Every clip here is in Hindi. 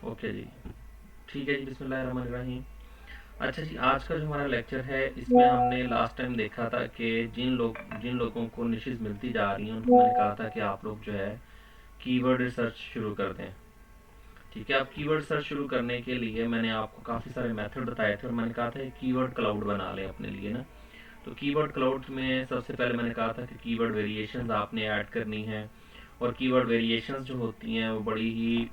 ओके जी, ठीक है जी, बिस्मिल्लाहिर्रहमानिर्रहीम। अच्छा जी, आज का जो हमारा लेक्चर है इसमें हमने लास्ट टाइम देखा था कि जिन लोगों को निशेज़ मिलती जा रही हैं उनको मैंने कहा था कि आप लोग जो है कीवर्ड रिसर्च शुरू कर दें। ठीक है, अब कीवर्ड सर्च शुरू करने के लिए मैंने आपको काफ़ी सारे मेथड बताए थे और मैंने कहा था कीवर्ड क्लाउड बना लें अपने लिए ना। तो कीवर्ड क्लाउड में सबसे पहले मैंने कहा था कि कीवर्ड वेरिएशंस आपने ऐड करनी है, और कीवर्ड वेरिएशंस जो होती हैं वो बड़ी ही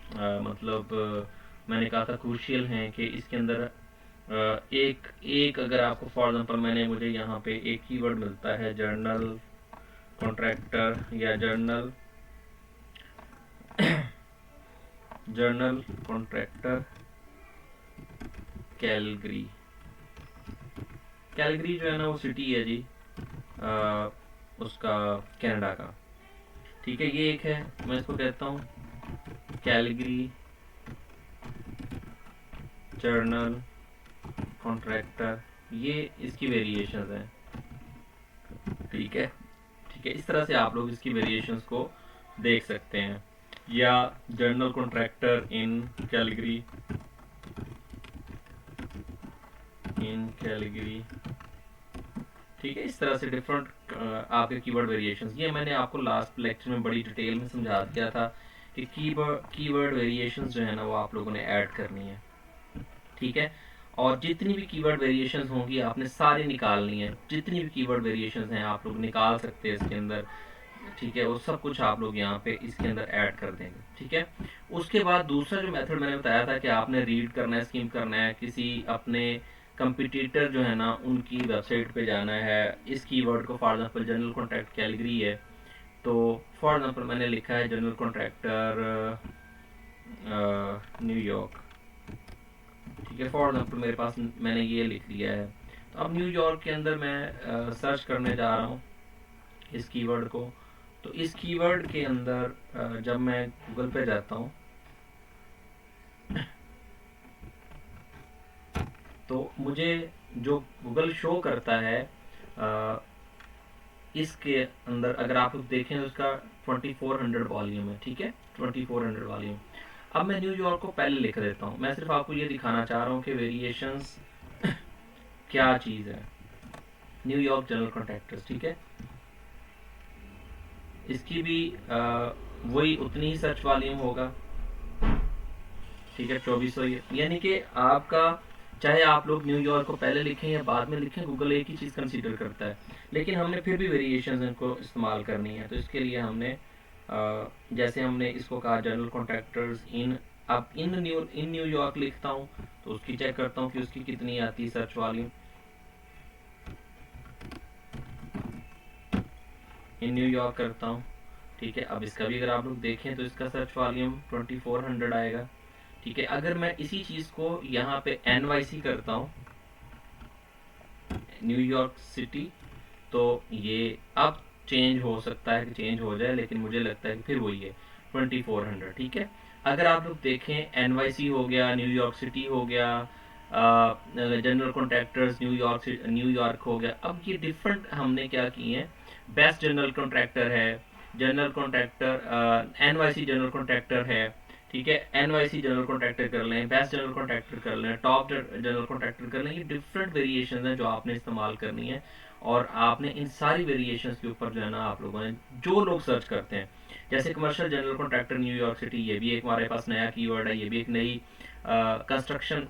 मैंने कहा था क्रूशियल हैं कि इसके अंदर एक एक अगर आपको फॉर एग्जांपल मुझे यहाँ पे एक कीवर्ड मिलता है जर्नल कॉन्ट्रैक्टर या journal journal contractor Calgary. Calgary जो है ना वो सिटी है जी, आ, उसका कनाडा का। ठीक है, ये एक है, मैं इसको कहता हूँ कैलगरी जर्नल कॉन्ट्रैक्टर। ये इसकी वेरिएशंस हैं। ठीक है, ठीक है, इस तरह से आप लोग इसकी वेरिएशंस को देख सकते हैं। या जर्नल कॉन्ट्रैक्टर इन कैलगरी। ठीक है, इस तरह से डिफरेंट आपके कीवर्ड वेरिएशंस, ये मैंने आपको लास्ट लेक्चर में बड़ी डिटेल में समझा दिया था कि कीवर्ड वेरिएशंस जो है ना वो आप लोगों ने ऐड करनी है। ठीक है, और जितनी भी कीवर्ड वेरिएशंस होंगी आपने सारी निकालनी है। जितनी भी कीवर्ड वेरिएशंस हैं आप लोग निकाल सकते हैं इसके अंदर। ठीक है, वो सब कुछ आप लोग यहाँ पे इसके अंदर ऐड कर देंगे। ठीक है, उसके बाद दूसरा जो मेथड मैंने बताया था कि आपने रीड करना है, स्कीम करना है, किसी अपने कंपिटिटर जो है ना उनकी वेबसाइट पे जाना है। इस कीवर्ड को for example general contract Calgary है, तो फॉर एग्जांपल मैंने लिखा है जनरल कॉन्ट्रैक्टर न्यूयॉर्क। ठीक है, फॉर एग्जांपल मेरे पास मैंने ये लिख दिया है। तो अब न्यूयॉर्क के अंदर मैं सर्च करने जा रहा हूँ इस कीवर्ड को। तो इस कीवर्ड के अंदर जब मैं गूगल पे जाता हूँ तो मुझे जो गूगल शो करता है इसके अंदर अगर आप लोग देखें तो उसका 2400 वॉल्यूम है। ठीक है, 2400 वॉल्यूम। अब मैं न्यूयॉर्क को पहले लिख देता हूँ। मैं सिर्फ आपको ये दिखाना चाह रहा हूँ कि वेरिएशंस क्या चीज़ है। New York general contractors. ठीक है, इसकी भी वही उतनी ही सर्च वॉल्यूम होगा। ठीक है, 2400। यानी कि आपका चाहे आप लोग न्यूयॉर्क को पहले लिखें या बाद में लिखें, गूगल एक ही चीज़ कंसीडर करता है। लेकिन हमने फिर भी वेरिएशंस इनको इस्तेमाल करनी है, तो इसके लिए हमने जैसे हमने इसको कहा जनरल कॉन्ट्रैक्टर्स इन। अब इन न्यूयॉर्क लिखता हूँ तो उसकी चेक करता हूँ कि उसकी कितनी आती है सर्च वॉल्यूम। इन न्यूयॉर्क करता हूँ। ठीक है, अब इसका भी अगर आप लोग देखें तो इसका सर्च वॉल्यूम 2400 आएगा। ठीक है, अगर मैं इसी चीज़ को यहाँ पे NYC करता हूँ, न्यूयॉर्क सिटी, तो ये अब चेंज हो सकता है कि चेंज हो जाए, लेकिन मुझे लगता है कि फिर वही है 2400। ठीक है, अगर आप लोग देखें NYC हो गया, न्यूयॉर्क सिटी हो गया, जनरल कॉन्ट्रैक्टर्स न्यूयॉर्क हो गया। अब ये डिफरेंट हमने क्या किए हैं। बेस्ट जनरल कॉन्ट्रैक्टर है, general contractor NYC general contractor है। ठीक है, NYC जनरल कॉन्ट्रैक्टर कर लें, बेस्ट जनरल कॉन्ट्रैक्टर कर लें, टॉप जनरल कॉन्ट्रैक्टर कर लें। ये डिफरेंट वेरिएशन हैं जो आपने इस्तेमाल करनी है, और आपने इन सारी वेरिएशन के ऊपर जो है ना आप लोगों ने जो लोग सर्च करते हैं, जैसे commercial general contractor New York city, ये भी एक हमारे पास नया कीवर्ड है, ये भी एक नई कंस्ट्रक्शन।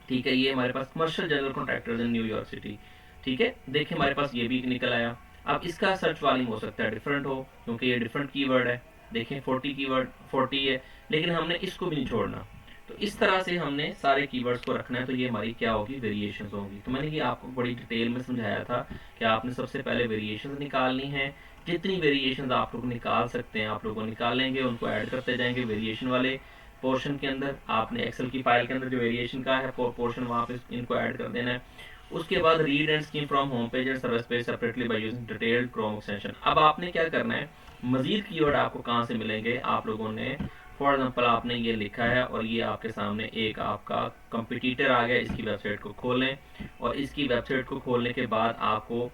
ठीक है, ये हमारे पास commercial general contractors in New York city. ठीक है, देखिए हमारे पास ये भी निकल आया। अब इसका सर्च वॉल्यूम हो सकता है डिफरेंट हो, क्योंकि ये डिफरेंट कीवर्ड है। देखें 40 कीवर्ड 40 है, लेकिन हमने इसको भी नहीं छोड़ना। तो इस तरह से हमने सारे कीवर्ड्स को रखना है, तो ये हमारी क्या होगी, वेरिएशन होगी। तो मैंने ये आपको बड़ी डिटेल में समझाया था कि आपने सबसे पहले वेरिएशन निकालनी है। जितनी वेरिएशन आप लोग निकाल सकते हैं आप लोगों निकालेंगे, उनको ऐड करते जाएंगे वेरिएशन वाले पोर्शन के अंदर। आपने एक्सेल की फाइल के अंदर जो वेरिएशन का है पोर्शन वहाँ पे इनको ऐड कर देना है। उसके बाद read and scheme from home page and service page separately by using detailed Chrome extension. अब आपने क्या करना है, मजीद कीवर्ड आपको कहाँ से मिलेंगे, आप लोगों ने फॉर एग्जाम्पल आपने ये लिखा है और ये आपके सामने एक आपका कंपिटिटर आ गया। इसकी वेबसाइट को खोलें, और इसकी वेबसाइट को खोलने के बाद आपको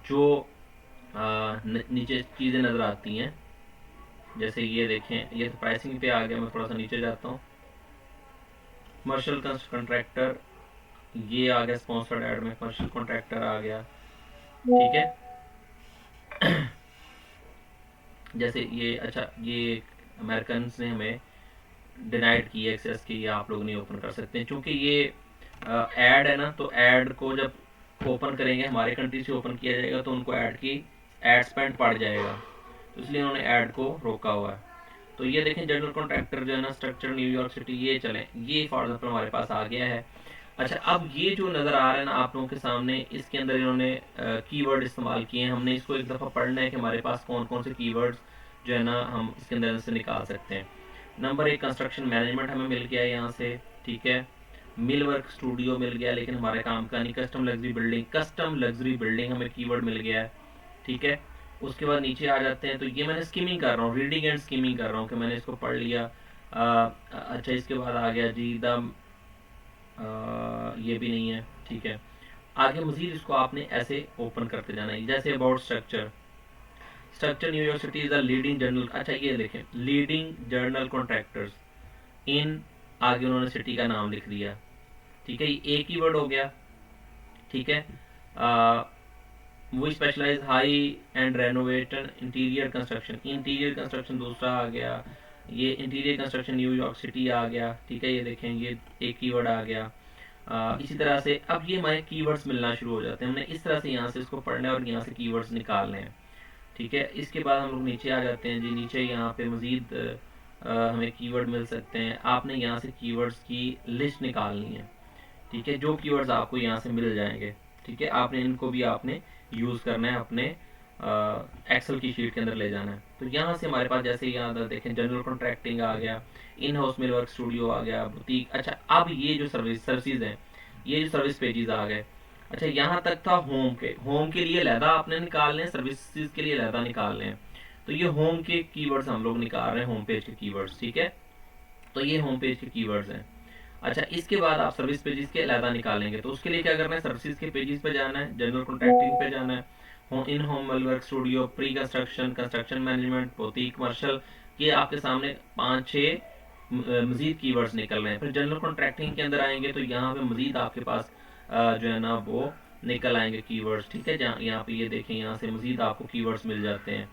जो नीचे चीज़ें नज़र आती हैं, जैसे ये देखें, ये तो प्राइसिंग पे आ गया। मैं थोड़ा सा नीचे जाता हूँ। कमर्शियल कॉन्ट्रैक्टर, ये आ गया स्पॉन्सर्ड एड में, कमर्शियल कॉन्ट्रैक्टर आ गया, ठीक है। जैसे ये, अच्छा ये अमेरिकन ने हमें डिनाइड की एक्सेस की, ये आप लोग नहीं ओपन कर सकते क्योंकि ये ऐड है ना, तो ऐड को जब ओपन करेंगे, हमारे कंट्री से ओपन किया जाएगा तो उनको ऐड की ऐड स्पेंड पड़ जाएगा, तो इसलिए उन्होंने ऐड को रोका हुआ है। तो ये देखें जनरल कॉन्ट्रैक्टर जो है ना, स्ट्रक्चर न्यूयॉर्क सिटी, ये चले, ये फॉर एग्जाम्पल हमारे पास आ गया है। अच्छा, अब ये जो नज़र आ रहा है ना आप लोगों के सामने, इसके अंदर इन्होंने कीवर्ड इस्तेमाल किए हैं। हमने इसको एक दफ़ा पढ़ना है कि हमारे पास कौन कौन से कीवर्ड्स जो है ना हम इसके अंदर से निकाल सकते हैं। नंबर 1 कंस्ट्रक्शन मैनेजमेंट हमें मिल गया है यहाँ से, ठीक है। मिल वर्क स्टूडियो मिल गया, लेकिन हमारे काम का नहीं। Custom luxury building, custom luxury building हमें कीवर्ड मिल गया है, ठीक है। उसके बाद नीचे आ जाते हैं, तो ये मैंने स्कीमिंग कर रहा हूँ, रीडिंग एंड स्कीमिंग कर रहा हूँ कि मैंने इसको पढ़ लिया। अच्छा, इसके बाद आ गया जी द, ये भी नहीं है, ठीक है। आगे मजीद इसको आपने ऐसे ओपन करते जाना है, जैसे about structure, structure New York city is the leading journal, अच्छा ये देखें, लीडिंग जर्नल कॉन्ट्रैक्टर्स इन, आगे उन्होंने सिटी का नाम लिख दिया, ठीक है। ये एक ही वर्ड हो गया, ठीक है। वो specialize high and renovation interior construction, interior construction दूसरा आ गया, ये इंटीरियर कंस्ट्रक्शन न्यूयॉर्क सिटी आ गया, ठीक है। ये देखें, ये एक कीवर्ड आ गया। इसी तरह से अब ये हमारे कीवर्ड्स मिलना शुरू हो जाते हैं। हमने इस तरह से यहाँ से इसको पढ़ना है और यहाँ से कीवर्ड्स निकालने हैं, ठीक है। इसके बाद हम लोग नीचे आ जाते हैं जी, नीचे यहाँ पे मज़ीद हमें कीवर्ड मिल सकते हैं। आपने यहाँ से कीवर्ड्स की लिस्ट निकालनी है, ठीक है। जो कीवर्ड्स आपको यहाँ से मिल जाएंगे, ठीक है, आपने इनको भी आपने यूज़ करना है, अपने एक्सेल की शीट के अंदर ले जाना है। तो यहाँ से हमारे पास जैसे यहाँ देखें, जनरल कॉन्ट्रैक्टिंग आ गया, in house mill work studio आ गया, बुटीक। अच्छा, अब ये जो सर्विसेज हैं, ये जो सर्विस पेजेस आ गए। अच्छा, यहाँ तक था होम के लिए लहदा आपने निकालने हैं, सर्विसेज के लिए लहदा निकालने हैं। तो ये होम के कीवर्ड्स हम लोग निकाल रहे हैं, होम पेज के कीवर्ड्स, ठीक है। तो ये होम पेज के कीवर्ड्स हैं। अच्छा, इसके बाद आप सर्विस पेजेस के अलहदा निकालेंगे, तो उसके लिए क्या करना है, सर्विसेज के पेजेस पे जाना है, जनरल कॉन्ट्रैक्टिंग पे जाना है, in home work studio, pre construction, construction management, boutique, commercial. ये आपके सामने 5-6 मजीद कीवर्ड्स निकल रहे हैं। फिर जनरल कॉन्ट्रैक्टिंग के अंदर आएंगे तो यहाँ पे मजीद आपके पास जो है ना वो निकल आएंगे कीवर्ड्स, ठीक है। जहाँ यहाँ पे ये देखें, यहाँ से मजीद आपको कीवर्ड्स मिल जाते हैं।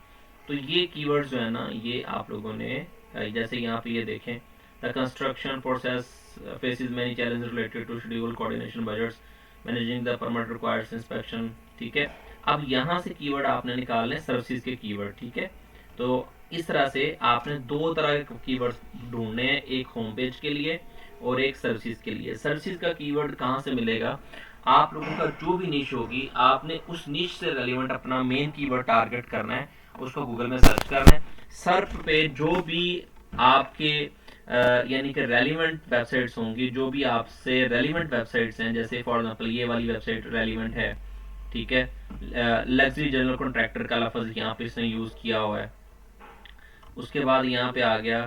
तो ये कीवर्ड्स जो है ना, ये आप लोगों ने जैसे यहाँ पे ये देखें, the construction process faces many challenges related to schedule, coordination, budgets, managing the permit requires inspection, ठीक है। अब यहाँ से कीवर्ड आपने निकालने सर्विसेज के कीवर्ड, ठीक है। तो इस तरह से आपने दो तरह के कीवर्ड ढूंढने हैं, एक होम पेज के लिए और एक सर्विसेज के लिए। सर्विसेज का कीवर्ड कहाँ से मिलेगा, आप लोगों का जो भी निश होगी, आपने उस निश से रेलिवेंट अपना मेन कीवर्ड टारगेट करना है, उसको गूगल में सर्च करना है। सर्च पे जो भी आपके यानी कि रेलिवेंट वेबसाइट्स होंगी, जो भी आपसे रेलिवेंट वेबसाइट्स हैं, जैसे फॉर एग्जांपल ये वाली वेबसाइट रेलिवेंट है, ठीक है। लग्जरी जनरल कॉन्ट्रैक्टर का लफ्ज़ यहाँ पे इसने यूज़ किया हुआ है। उसके बाद यहाँ पे आ गया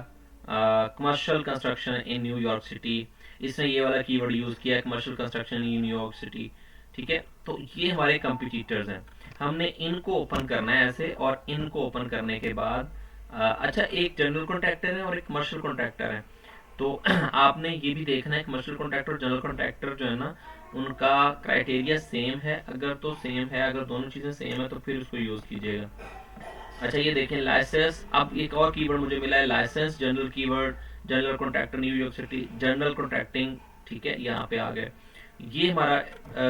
कमर्शियल कंस्ट्रक्शन इन न्यूयॉर्क सिटी, इसने ये वाला कीवर्ड यूज़ किया है, कमर्शियल कंस्ट्रक्शन इन न्यूयॉर्क सिटी, ठीक है। तो ये हमारे कंपिटिटर्स हैं, हमने इनको ओपन करना है ऐसे, और इनको ओपन करने के बाद अच्छा, एक जनरल कॉन्ट्रैक्टर है और एक कमर्शियल कॉन्ट्रैक्टर है। तो आपने ये भी देखना है, कमर्शियल कॉन्ट्रैक्टर और जनरल कॉन्ट्रैक्टर जो है ना, उनका क्राइटेरिया सेम है। अगर तो सेम है, अगर दोनों चीज़ें सेम है तो फिर उसको यूज़ कीजिएगा। अच्छा, ये देखें लाइसेंस, अब एक और कीवर्ड मुझे मिला है, license general keyword, general contractor New York city, general contracting, ठीक है। यहाँ पे आ गए, ये हमारा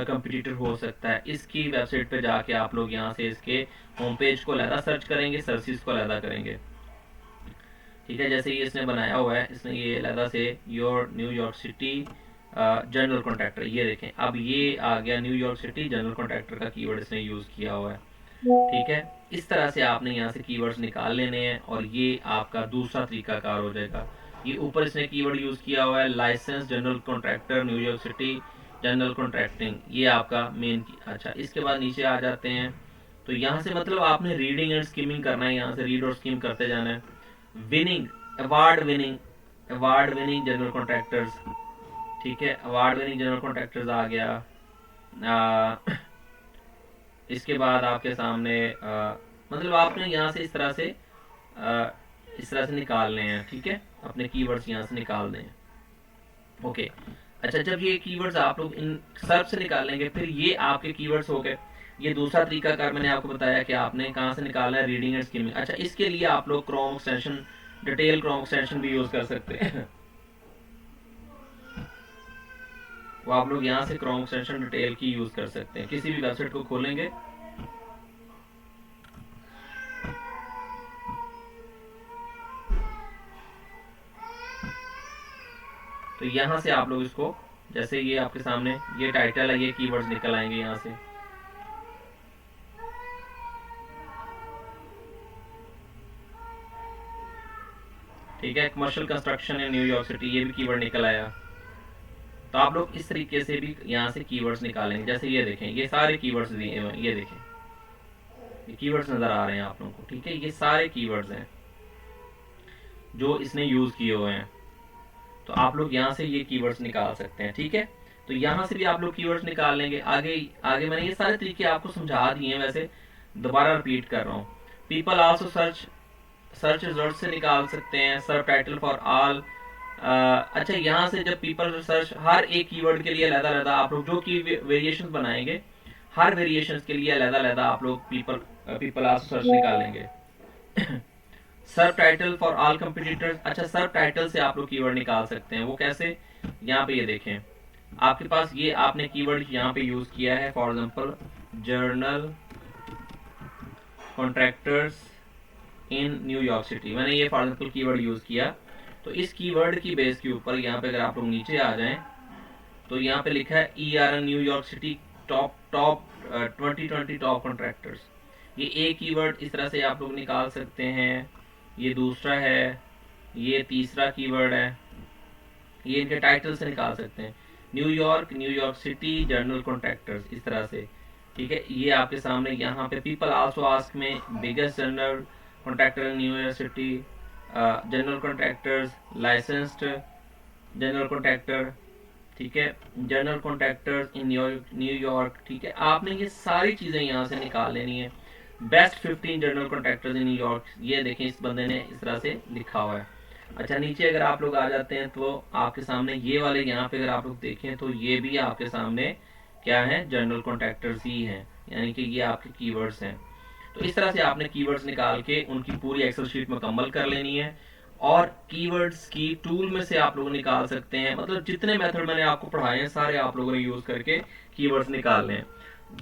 कंपटीटर हो सकता है। इसकी वेबसाइट पे जाके आप लोग यहाँ से इसके होम पेज को अलहदा सर्च करेंगे, सर्विसेज को अलहदा करेंगे, ठीक है। जैसे ये इसने बनाया हुआ है, इसने ये अलहदा से your New York city general contractor, ये देखें, अब ये आ गया न्यूयॉर्क सिटी जनरल कॉन्ट्रैक्टर का कीवर्ड इसने यूज़ किया हुआ है, ठीक है। इस तरह से आपने यहाँ से कीवर्ड्स निकाल लेने हैं और ये आपका दूसरा तरीकाकार हो जाएगा। ये ऊपर इसने कीवर्ड यूज़ किया हुआ है, license general contractor New York city general contracting, ये आपका मेन की। अच्छा, इसके बाद नीचे आ जाते हैं, तो यहाँ से मतलब आपने रीडिंग एंड स्कीमिंग करना है, यहाँ से रीड और स्कीम करते जाना है। Winning, award winning general contractors, ठीक है। अवार्ड विनिंग जनरल कॉन्ट्रैक्टर्स आ गया। इसके बाद आपके सामने मतलब आपने यहाँ से इस तरह से निकालने हैं, ठीक है। अपने कीवर्ड्स यहाँ से निकाल दें। ओके। अच्छा, जब ये कीवर्ड्स आप लोग इन सर्च से निकालेंगे, फिर ये आपके कीवर्ड्स हो गए। ये दूसरा तरीकाकार मैंने आपको बताया कि आपने कहाँ से निकालना है, रीडिंग एंड स्किमिंग। अच्छा, इसके लिए आप लोग Chrome extension, detail Chrome extension भी यूज़ कर सकते हैं। वो आप लोग यहाँ से क्रोम एक्सटेंशन डिटेल की यूज़ कर सकते हैं। किसी भी वेबसाइट को खोलेंगे तो यहाँ से आप लोग इसको, जैसे ये आपके सामने ये टाइटल है, ये कीवर्ड्स निकल आएंगे यहाँ से। ठीक है, कमर्शियल कंस्ट्रक्शन इन न्यूयॉर्क सिटी, ये भी कीवर्ड निकल आया। तो आप लोग इस तरीके से भी यहाँ से कीवर्ड्स निकालेंगे। जैसे ये देखें, ये सारे कीवर्ड्स दिए हुए हैं, ये देखें, ये कीवर्ड्स नज़र आ रहे हैं आप लोगों को। ठीक है, ये सारे कीवर्ड्स हैं जो इसने यूज़ किए हुए हैं। तो आप लोग यहाँ से ये कीवर्ड्स निकाल सकते हैं। ठीक है, तो यहाँ से भी आप लोग कीवर्ड्स निकाल लेंगे। आगे आगे मैंने ये सारे तरीके आपको समझा दिए हैं, वैसे दोबारा रिपीट कर रहा हूँ। पीपल आल्सो सर्च रिजल्ट से निकाल सकते हैं, सब टाइटल फॉर ऑल। अच्छा, यहाँ से जब पीपल सर्च, हर एक कीवर्ड के लिए अलग अलग आप लोग जो की वेरिएशंस बनाएंगे, हर वेरिएशंस के लिए अलग अलग आप लोग पीपल आल्सो सर्च निकालेंगे। सब टाइटल फॉर ऑल कंपिटिटर्स। अच्छा, सब टाइटल से आप लोग कीवर्ड निकाल सकते हैं। वो कैसे, यहाँ पे ये देखें, आपके पास ये आपने कीवर्ड यहाँ पे यूज किया है। For example, journal contractors in New York city, मैंने ये फॉर एग्जांपल कीवर्ड यूज किया। तो इस कीवर्ड की बेस के ऊपर यहाँ पे अगर आप लोग नीचे आ जाएं तो यहाँ पे लिखा है ERN New York city top top 2020 top contractors. ये एक कीवर्ड इस तरह से आप लोग निकाल सकते हैं। ये दूसरा है, ये तीसरा कीवर्ड है, ये इनके टाइटल से निकाल सकते हैं। New York, New York city, journal contractors, इस तरह से। ठीक है, ये आपके सामने यहाँ पे पीपल आल्सो आस्क में biggest journal contractor in New York city, general contractors, licensed general contractor. ठीक है, जनरल कॉन्ट्रैक्टर्स इन न्यूयॉर्क। ठीक है, आपने ये सारी चीज़ें यहाँ से निकाल लेनी है। Best 15 general contractors in New York, ये देखें, इस बंदे ने इस तरह से लिखा हुआ है। अच्छा, नीचे अगर आप लोग आ जाते हैं तो आपके सामने ये वाले, यहाँ पे अगर आप लोग देखें तो ये भी आपके सामने क्या है, जनरल कॉन्ट्रैक्टर्स ही हैं, यानी कि ये आपके कीवर्ड्स हैं। तो इस तरह से आपने कीवर्ड्स निकाल के उनकी पूरी एक्सेल शीट मुकम्मल कर लेनी है। और कीवर्ड्स की टूल में से आप लोग निकाल सकते हैं, मतलब जितने मेथड मैंने आपको पढ़ाए हैं सारे आप लोगों ने यूज करके कीवर्ड्स निकाल लें।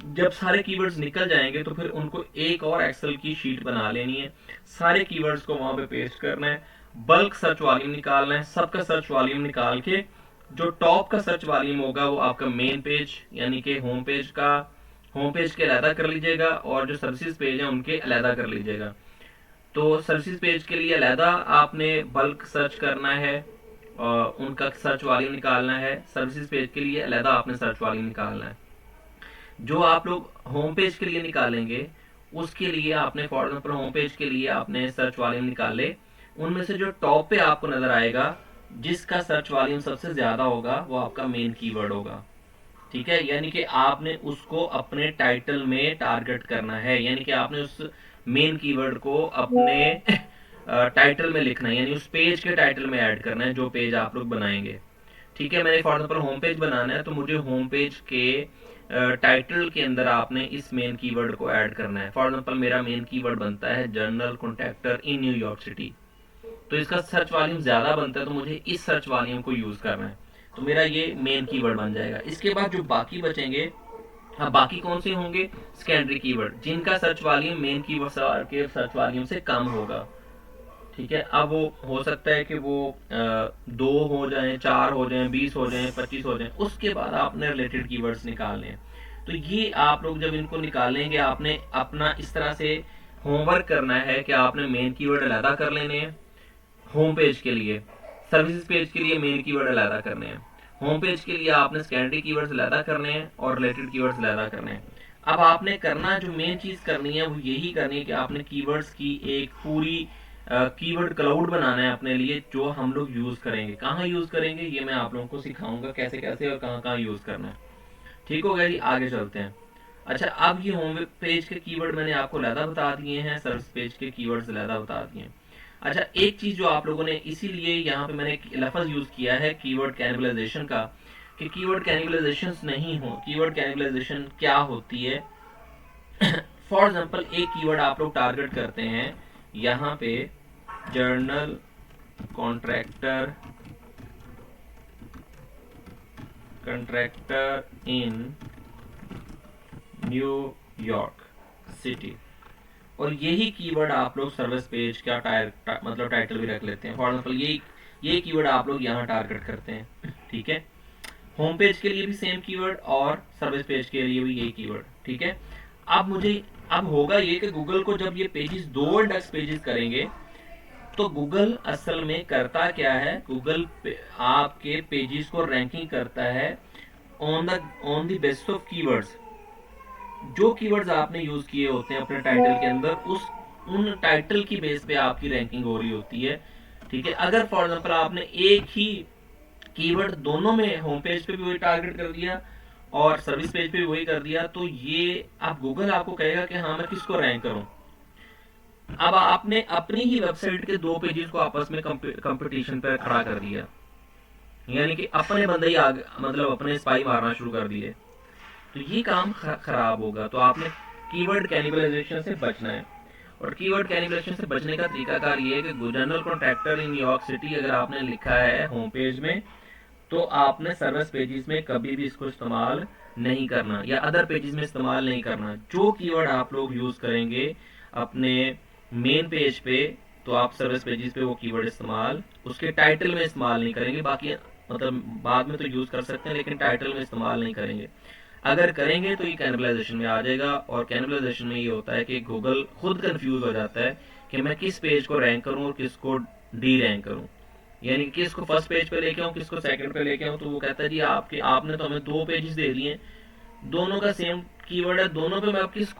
जब सारे कीवर्ड्स निकल जाएंगे तो फिर उनको एक और एक्सेल की शीट बना लेनी है, सारे कीवर्ड्स को वहां पे पेस्ट करना है, बल्क सर्च वॉल्यूम निकालना है, सबका सर्च वॉल्यूम निकाल के जो टॉप का सर्च वॉल्यूम होगा वो आपका मेन पेज यानी कि होम पेज के अलहदा कर लीजिएगा, और जो सर्विसेज पेज है उनके अलहदा कर लीजिएगा। तो सर्विसेज पेज के लिए अलहदा आपने बल्क सर्च करना है और उनका सर्च वॉल्यूम निकालना है। सर्विसेज पेज के लिए अलहदा आपने सर्च वॉल्यूम निकालना है। जो आप लोग होम पेज के लिए निकालेंगे उसके लिए आपने, फॉर एग्जाम्पल होम पेज के लिए आपने सर्च वॉल्यूम निकाले, उनमें से जो टॉप पे आपको नजर आएगा जिसका सर्च वॉल्यूम सबसे ज्यादा होगा वो आपका मेन कीवर्ड होगा। ठीक है, यानी कि आपने उसको अपने टाइटल में टारगेट करना है, यानी कि आपने उस मेन कीवर्ड को अपने टाइटल में लिखना है, यानी उस पेज के टाइटल में ऐड करना है जो पेज आप लोग बनाएंगे। ठीक है, मैंने फॉर एग्जाम्पल होम पेज बनाना है तो मुझे होम पेज के टाइटल के अंदर आपने इस मेन कीवर्ड को ऐड करना है। फॉर एग्जाम्पल मेरा मेन कीवर्ड बनता है general contractor in New York city, तो इसका सर्च वॉल्यूम ज्यादा बनता है तो मुझे इस सर्च वॉल्यूम को यूज करना है, तो मेरा ये मेन कीवर्ड बन जाएगा। इसके बाद जो बाकी बचेंगे, हाँ, बाकी कौन से होंगे, सेकेंडरी कीवर्ड, जिनका सर्च वॉल्यूम मेन कीवर्ड के सर्च वॉल्यूम से कम होगा। ठीक है, अब वो हो सकता है कि वो 2 हो जाए, 4 हो जाए, 20 हो जाए, 25 हो जाए, उसके बाद आपने रिलेटेड कीवर्ड्स निकालने हैं। तो ये आप लोग जब इनको निकालेंगे आपने अपना इस तरह से होमवर्क करना है कि आपने मेन कीवर्ड अलहदा कर लेने हैं होम पेज के लिए, सर्विसेज पेज के लिए मेन कीवर्ड अलहदा करने हैं, होम पेज के लिए आपने सेकेंडरी कीवर्ड्स अलहदा करने हैं और रिलेटेड कीवर्ड्स अलहदा करने हैं। अब आपने करना, जो मेन चीज करनी है वो यही करनी है कि आपने कीवर्ड्स की एक पूरी कीवर्ड क्लाउड बनाना है अपने लिए, जो हम लोग यूज करेंगे। कहाँ यूज करेंगे ये मैं आप लोगों को सिखाऊंगा कैसे कैसे और कहाँ कहाँ यूज करना है। ठीक हो गया जी, आगे चलते हैं। अच्छा, अब ये होम पेज के कीवर्ड मैंने आपको अलहदा बता दिए हैं, सर्विस पेज के कीवर्ड्स अलहदा बता दिए हैं। अच्छा, एक चीज जो आप लोगों ने, इसीलिए यहाँ पे मैंने लफ्ज यूज किया है कीवर्ड कैनिबलाइजेशन का, कि कीवर्ड कैनिबलाइजेशन नहीं हो। कीवर्ड कैनिबलाइजेशन क्या होती है? फॉर एग्जाम्पल, एक कीवर्ड आप लोग टारगेट करते हैं यहाँ पे, जर्नल कॉन्ट्रैक्टर, कंट्रैक्टर इन न्यूयॉर्क सिटी, और यही कीवर्ड आप लोग सर्विस पेज का मतलब टाइटल भी रख लेते हैं। फॉर एग्जाम्पल, ये कीवर्ड आप लोग यहाँ टारगेट करते हैं, ठीक है। होम पेज के लिए भी सेम कीवर्ड और सर्विस पेज के लिए भी यही कीवर्ड, ठीक है। अब होगा ये कि गूगल को जब ये पेजेस 2 इंडेक्स पेजेस करेंगे, तो गूगल असल में करता क्या है, गूगल आपके पेजेस को रैंकिंग करता है on the basis of keywords. जो कीवर्ड्स आपने यूज किए होते हैं अपने टाइटल के अंदर, उन टाइटल की बेस पे आपकी रैंकिंग हो रही होती है, ठीक है। अगर फॉर एग्जांपल आपने एक ही कीवर्ड दोनों में, होम पेज पे भी वही टारगेट कर दिया और सर्विस पेज पे भी वही कर दिया, तो ये आप गूगल आपको कहेगा कि हाँ मैं किसको रैंक करूं। अब आपने अपनी ही वेबसाइट के 2 पेजेस को आपस में कंपटीशन पर खड़ा कर दिया, यानी कि अपने बंदे ही आगे, मतलब अपने स्पाई मारना शुरू कर दिए, तो ये काम खराब होगा। तो आपने कीवर्ड कैनिबलाइजेशन से बचना है, और कीवर्ड कैनिबलाइजेशन से बचने का तरीकाकार ये है कि general contractor in New York city अगर आपने लिखा है होम पेज में, तो आपने सर्विस पेजेस में कभी भी इसको इस्तेमाल नहीं करना, या अदर पेजेस में इस्तेमाल नहीं करना। जो कीवर्ड आप लोग यूज करेंगे अपने मेन पेज पे, तो आप सर्विस पेजेस पे वो कीवर्ड इस्तेमाल उसके टाइटल में इस्तेमाल नहीं करेंगे। बाकी मतलब बाद में तो यूज कर सकते हैं, लेकिन टाइटल में इस्तेमाल नहीं करेंगे। अगर करेंगे तो ये कैनिबलाइजेशन में आ जाएगा, और कैनिबलाइजेशन में ये होता है कि गूगल खुद कंफ्यूज हो जाता है कि मैं किस पेज को रैंक करूं और किसको डी रैंक करूं, यानी कि किसको फर्स्ट पेज पे लेके आऊं, किसको सेकंड पे लेके आऊं। तो वो कहता है जी आपने तो हमें 2 पेजेस दे दिए, दोनों का सेम कीवर्ड है, दोनों पे मैं अब किस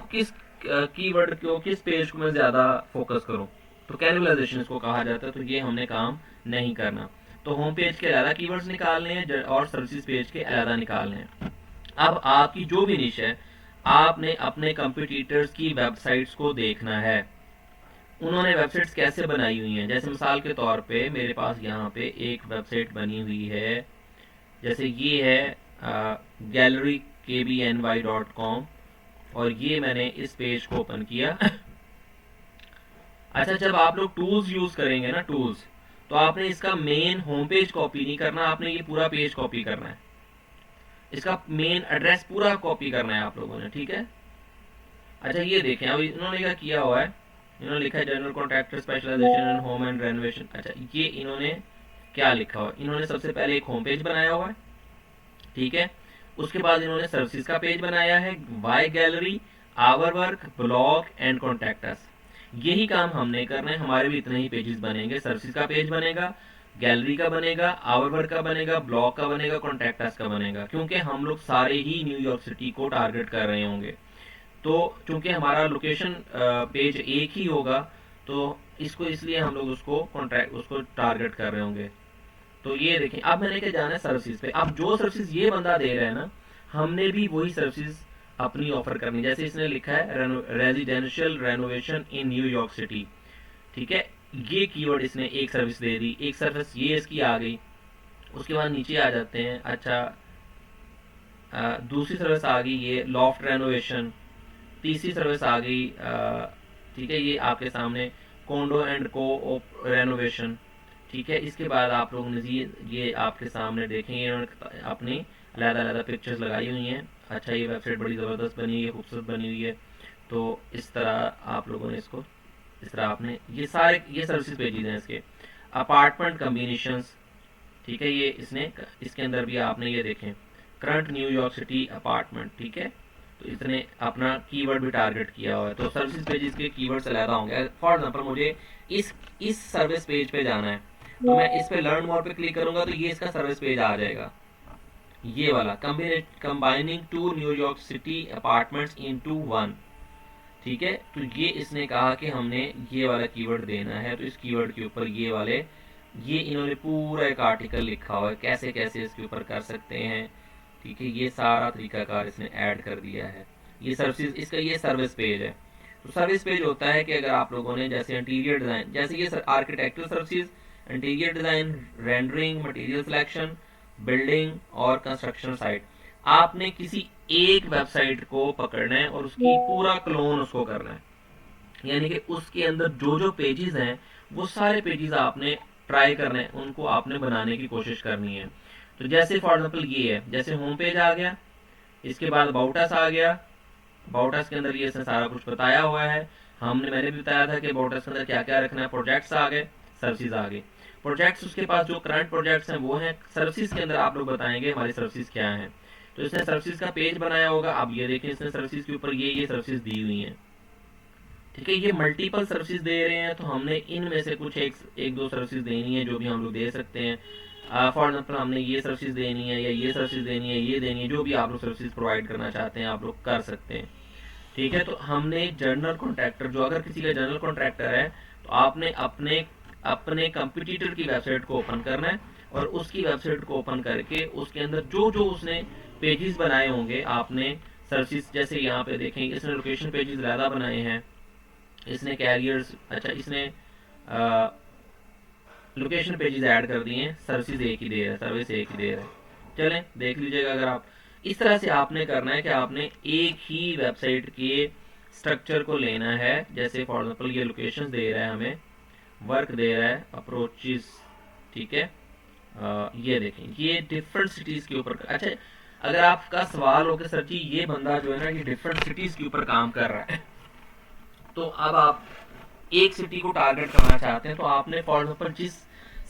कीवर्ड को, किस पेज को मैं ज्यादा फोकस करूं। तो कैनिबलाइजेशन इसको कहा जाता है। तो ये हमने काम नहीं करना। तो होम पेज के अलग कीवर्ड्स निकालने हैं और सर्विस पेज के अलग निकालने हैं। अब आपकी जो भी निश है, आपने अपने कंपटीटर्स की वेबसाइट्स को देखना है, उन्होंने वेबसाइट्स कैसे बनाई हुई हैं। जैसे मिसाल के तौर पे मेरे पास यहाँ पे एक वेबसाइट बनी हुई है, जैसे ये है gallerykbny.com, और ये मैंने इस पेज को ओपन किया। अच्छा, जब आप लोग टूल्स यूज करेंगे ना, टूल्स, तो आपने इसका मेन होम पेज कॉपी नहीं करना, आपने ये पूरा पेज कॉपी करना है, इसका मेन एड्रेस पूरा कॉपी करना है आप लोगों ने, ठीक है। अच्छा, ये देखें अब इन्होंने क्या किया हुआ है, इन्होंने लिखा है general contractor specialization in home and renovation. अच्छा, ये इन्होंने क्या लिखा हुआ है, इन्होंने सबसे पहले एक होम पेज बनाया हुआ है, ठीक है। उसके बाद इन्होंने सर्विसेज का पेज बनाया है, why gallery, our work, blog and contact. यही काम हमने करना है, हमारे भी इतने ही पेजेस बनेंगे। सर्विसेज का पेज बनेगा, गैलरी का बनेगा, आवर वर्क का बनेगा, ब्लॉग का बनेगा, कॉन्टैक्ट का बनेगा, क्योंकि हम लोग सारे ही न्यूयॉर्क सिटी को टारगेट कर रहे होंगे। तो चूंकि हमारा लोकेशन पेज एक ही होगा, तो इसको इसलिए हम लोग उसको टारगेट कर रहे होंगे। तो ये देखें, अब मैंने क्या जाना है सर्विसेज पे। अब जो सर्विसेज ये बंदा दे रहा है ना, हमने भी वही सर्विसेज अपनी ऑफर करनी। जैसे इसने लिखा है रेजिडेंशियल रेनोवेशन इन न्यूयॉर्क सिटी, ठीक है। ये कीवर्ड इसने एक सर्विस दे दी, एक सर्विस ये इसकी आ गई। उसके बाद नीचे आ जाते हैं। अच्छा, दूसरी सर्विस आ गई ये लॉफ्ट रेनोवेशन, तीसरी सर्विस आ गई, ठीक है, ये आपके सामने कोंडो एंड को रेनोवेशन, ठीक है। इसके बाद आप लोग ने ये आपके सामने देखेंगे, इन्होंने अपनी अलग अलग पिक्चर्स लगाई हुई हैं। अच्छा, ये वेबसाइट बड़ी ज़बरदस्त बनी हुई है, खूबसूरत बनी हुई है। तो इस तरह आप लोगों ने इसको, इस तरह आपने ये सारे ये सर्विसेज पेजेस हैं इसके। अपार्टमेंट कम्बिनेशंस, ठीक है, ये इसने इसके अंदर भी आपने ये देखें, करंट न्यूयॉर्क सिटी अपार्टमेंट, ठीक है। तो इसने अपना कीवर्ड भी टारगेट किया हुआ है। तो सर्विस पेजेस के कीवर्ड्स अलग होंगे। फॉर एग्जांपल, मुझे इस सर्विस पेज पे जाना है, तो मैं इस पे लर्न मोर पे क्लिक करूंगा, तो ये इसका सर्विस पेज आ जाएगा, ये वाला combining 2 New York city apartments into 1, ठीक है। तो ये इसने कहा कि हमने ये वाला कीवर्ड देना है, तो इस कीवर्ड के ऊपर ये इन्होंने पूरा एक आर्टिकल लिखा हुआ है कैसे कैसे इसके ऊपर कर सकते हैं, ठीक है। ये सारा तरीकाकार इसने ऐड कर दिया है। ये सर्विस, इसका ये सर्विस पेज है। तो सर्विस पेज होता है कि अगर आप लोगों ने जैसे इंटीरियर डिजाइन, जैसे ये architectural services, interior design, rendering, material selection, building और कंस्ट्रक्शन साइट, आपने किसी एक वेबसाइट को पकड़ना है और उसकी पूरा क्लोन उसको करना है, यानी कि उसके अंदर जो जो पेजेस हैं वो सारे पेजेस आपने ट्राई करने हैं, उनको आपने बनाने की कोशिश करनी है। तो जैसे फॉर एग्जाम्पल ये है, जैसे होम पेज आ गया, इसके बाद अबाउट अस आ गया, अबाउट अस के अंदर ये सारा कुछ बताया हुआ है, मैंने भी बताया था कि अबाउट अस के अंदर क्या क्या रखना है, प्रोजेक्ट्स आ गए, सर्विसेज आ गए, प्रोजेक्ट्स उसके पास जो करंट प्रोजेक्ट्स हैं वो हैं, सर्विसेज के अंदर आप लोग बताएंगे हमारी सर्विसेज क्या है। तो इसने सर्विसेज का पेज बनाया होगा, अब ये देखिए इसने सर्विसेज के ऊपर ये सर्विसेज दी हुई हैं, ठीक है, ये मल्टीपल सर्विसेज दे रहे हैं, तो हमने इनमें से कुछ एक दो सर्विसेज देनी है जो भी हम लोग दे सकते हैं। फॉर एग्जाम्पल हमने ये सर्विसेज देनी है या ये सर्विसेज देनी है, ये देनी है, जो भी आप लोग सर्विसेज प्रोवाइड करना चाहते हैं आप लोग कर सकते हैं, ठीक है। तो हमने जनरल कॉन्ट्रैक्टर, जो अगर किसी का जनरल कॉन्ट्रैक्टर है तो आपने अपने अपने कंपटीटर की वेबसाइट को ओपन करना है और उसकी वेबसाइट को ओपन करके उसके अंदर जो जो उसने पेजेस बनाए होंगे आपने सर्विसेज, जैसे यहाँ पे देखें इसने लोकेशन पेजेस ज़्यादा बनाए हैं, इसने कैरियर्स, अच्छा इसने लोकेशन पेजेस ऐड कर दिए हैं, सर्विसेज एक ही दे रहा है, सर्विस एक ही दे रहा है, चलें देख लीजिएगा। अगर आप इस तरह से आपने करना है कि आपने एक ही वेबसाइट के स्ट्रक्चर को लेना है, जैसे फॉर एग्जाम्पल ये लोकेशन दे रहा है, हमें वर्क दे रहा है, अप्रोचेस, ठीक है। ये देखें ये डिफरेंट सिटीज के ऊपर, अच्छा अगर आपका सवाल हो कि सर जी ये बंदा जो है ना ये डिफरेंट सिटीज के ऊपर काम कर रहा है, तो अब आप एक सिटी को टारगेट करना चाहते हैं तो आपने फॉर एग्जाम्पल जिस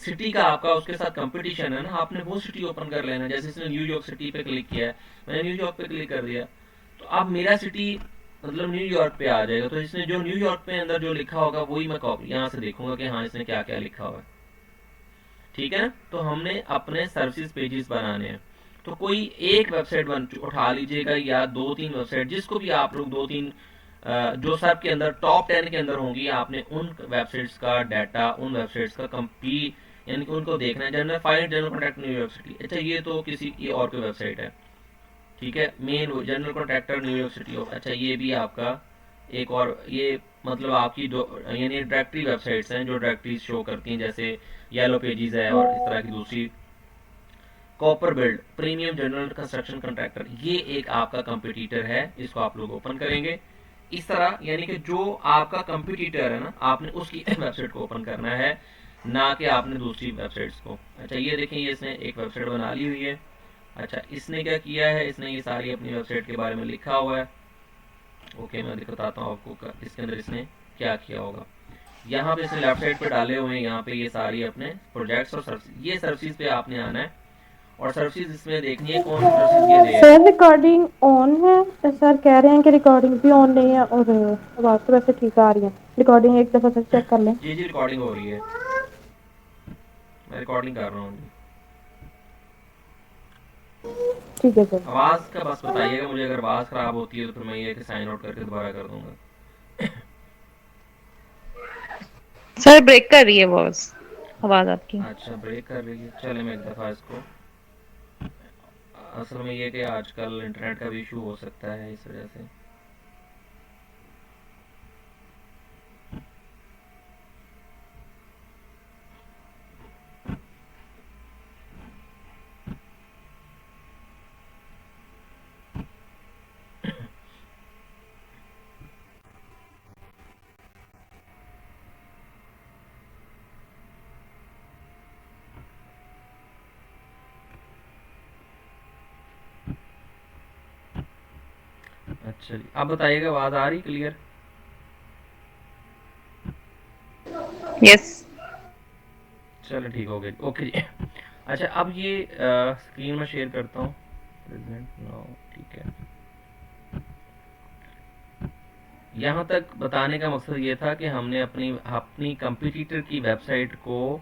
सिटी का आपका उसके साथ कंपटीशन है ना, आपने वो सिटी ओपन कर लेना। जैसे इसने न्यूयॉर्क सिटी पे क्लिक किया है, मैंने न्यूयॉर्क पे क्लिक कर दिया, तो अब मेरा सिटी मतलब न्यूयॉर्क पे आ जाएगा, तो इसने जो न्यूयॉर्क पे अंदर जो लिखा होगा वही मैं कॉपी यहाँ से देखूंगा कि हाँ इसने क्या क्या लिखा हुआ है, ठीक है ना। तो हमने अपने सर्विसेज पेजेस बनाने हैं, तो कोई एक वेबसाइट उठा लीजिएगा या दो तीन वेबसाइट, जिसको भी आप लोग दो तीन जो सब के अंदर टॉप 10 के अंदर होंगी, आपने उन वेबसाइट्स का डाटा, उन वेबसाइट्स का कंप्लीट यानी कि उनको देखना है। General file, general contract New York city, अच्छा ये तो किसी ये और कोई वेबसाइट है, ठीक है, main general contractor New York city, अच्छा ये भी आपका एक और, ये मतलब आपकी जो यानी डायरेक्टरी वेबसाइट्स हैं जो डायरेक्टरी शो करती हैं, जैसे येलो पेजेस है और इस तरह की दूसरी, copper build, premium general construction contractor, ये एक आपका कंपटीटर है, इसको आप लोग ओपन करेंगे इस तरह, यानी कि जो आपका कंपटीटर है ना आपने उसकी वेबसाइट को ओपन करना है, ना कि आपने दूसरी वेबसाइट्स को। अच्छा ये देखें ये इसने एक वेबसाइट बना ली हुई है, अच्छा इसने क्या किया है, इसने ये सारी अपनी वेबसाइट के बारे में लिखा हुआ है, ओके मैं बताता हूँ आपको इसके अंदर इसने क्या किया होगा। यहाँ पे इसने लेफ्ट साइड पे डाले हुए हैं, यहाँ पे ये सारी अपने प्रोजेक्ट्स और सर्विस, ये सर्विस पे आपने आना है और सर्विसेज इसमें देखनी है कौन सी सर्विसेज ये दे रहे हैं। सर रिकॉर्डिंग ऑन है, सर कह रहे हैं कि रिकॉर्डिंग भी ऑन नहीं है और आवाज तो वैसे ठीक आ रही है, रिकॉर्डिंग एक दफा सर चेक कर लें। जी जी रिकॉर्डिंग हो रही है, मैं रिकॉर्डिंग कर रहा हूँ जी। ठीक है सर। आवाज़ का बस बताइएगा मुझे, अगर आवाज़ ख़राब होती है तो फिर मैं ये कि साइन आउट करके दोबारा कर दूंगा। सर ब्रेक कर रही है वॉइस, आवाज आपकी। अच्छा ब्रेक कर रही है, चले मैं एक दफ़ा इसको, असल में ये कि आजकल इंटरनेट का भी इशू हो सकता है इस वजह से। अच्छा जी आप बताइएगा आवाज़ आ रही क्लियर? यस चलो ठीक हो गई, ओके जी। अच्छा अब ये स्क्रीन में शेयर करता हूँ, प्रेजेंट नाउ, ठीक है। यहाँ तक बताने का मकसद ये था कि हमने अपनी अपनी कंपटीटर की वेबसाइट को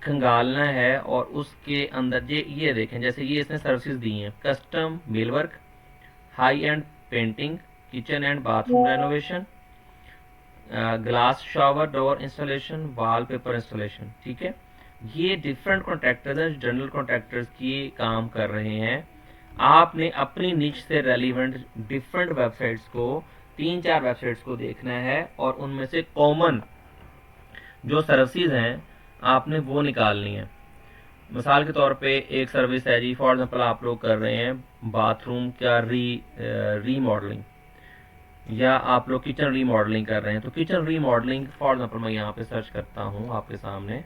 खंगालना है और उसके अंदर ये देखें, जैसे ये इसने सर्विसेज दी हैं, custom mill work, high end painting, kitchen and bathroom renovation, glass shower door installation, wall paper installation, ठीक है। ये डिफरेंट कॉन्ट्रैक्टर्स हैं, जनरल कॉन्ट्रैक्टर्स की काम कर रहे हैं। आपने अपनी निच से रेलिवेंट डिफरेंट वेबसाइट्स को 3-4 वेबसाइट्स को देखना है और उनमें से कॉमन जो सर्विसेज हैं आपने वो निकालनी है। मिसाल के तौर पे एक सर्विस है जी, फॉर एग्जांपल आप लोग कर रहे हैं बाथरूम का रीमॉडलिंग, या आप लोग किचन रीमॉडलिंग कर रहे हैं, तो किचन रीमॉडलिंग फॉर एग्जांपल मैं यहाँ पे सर्च करता हूँ आपके सामने।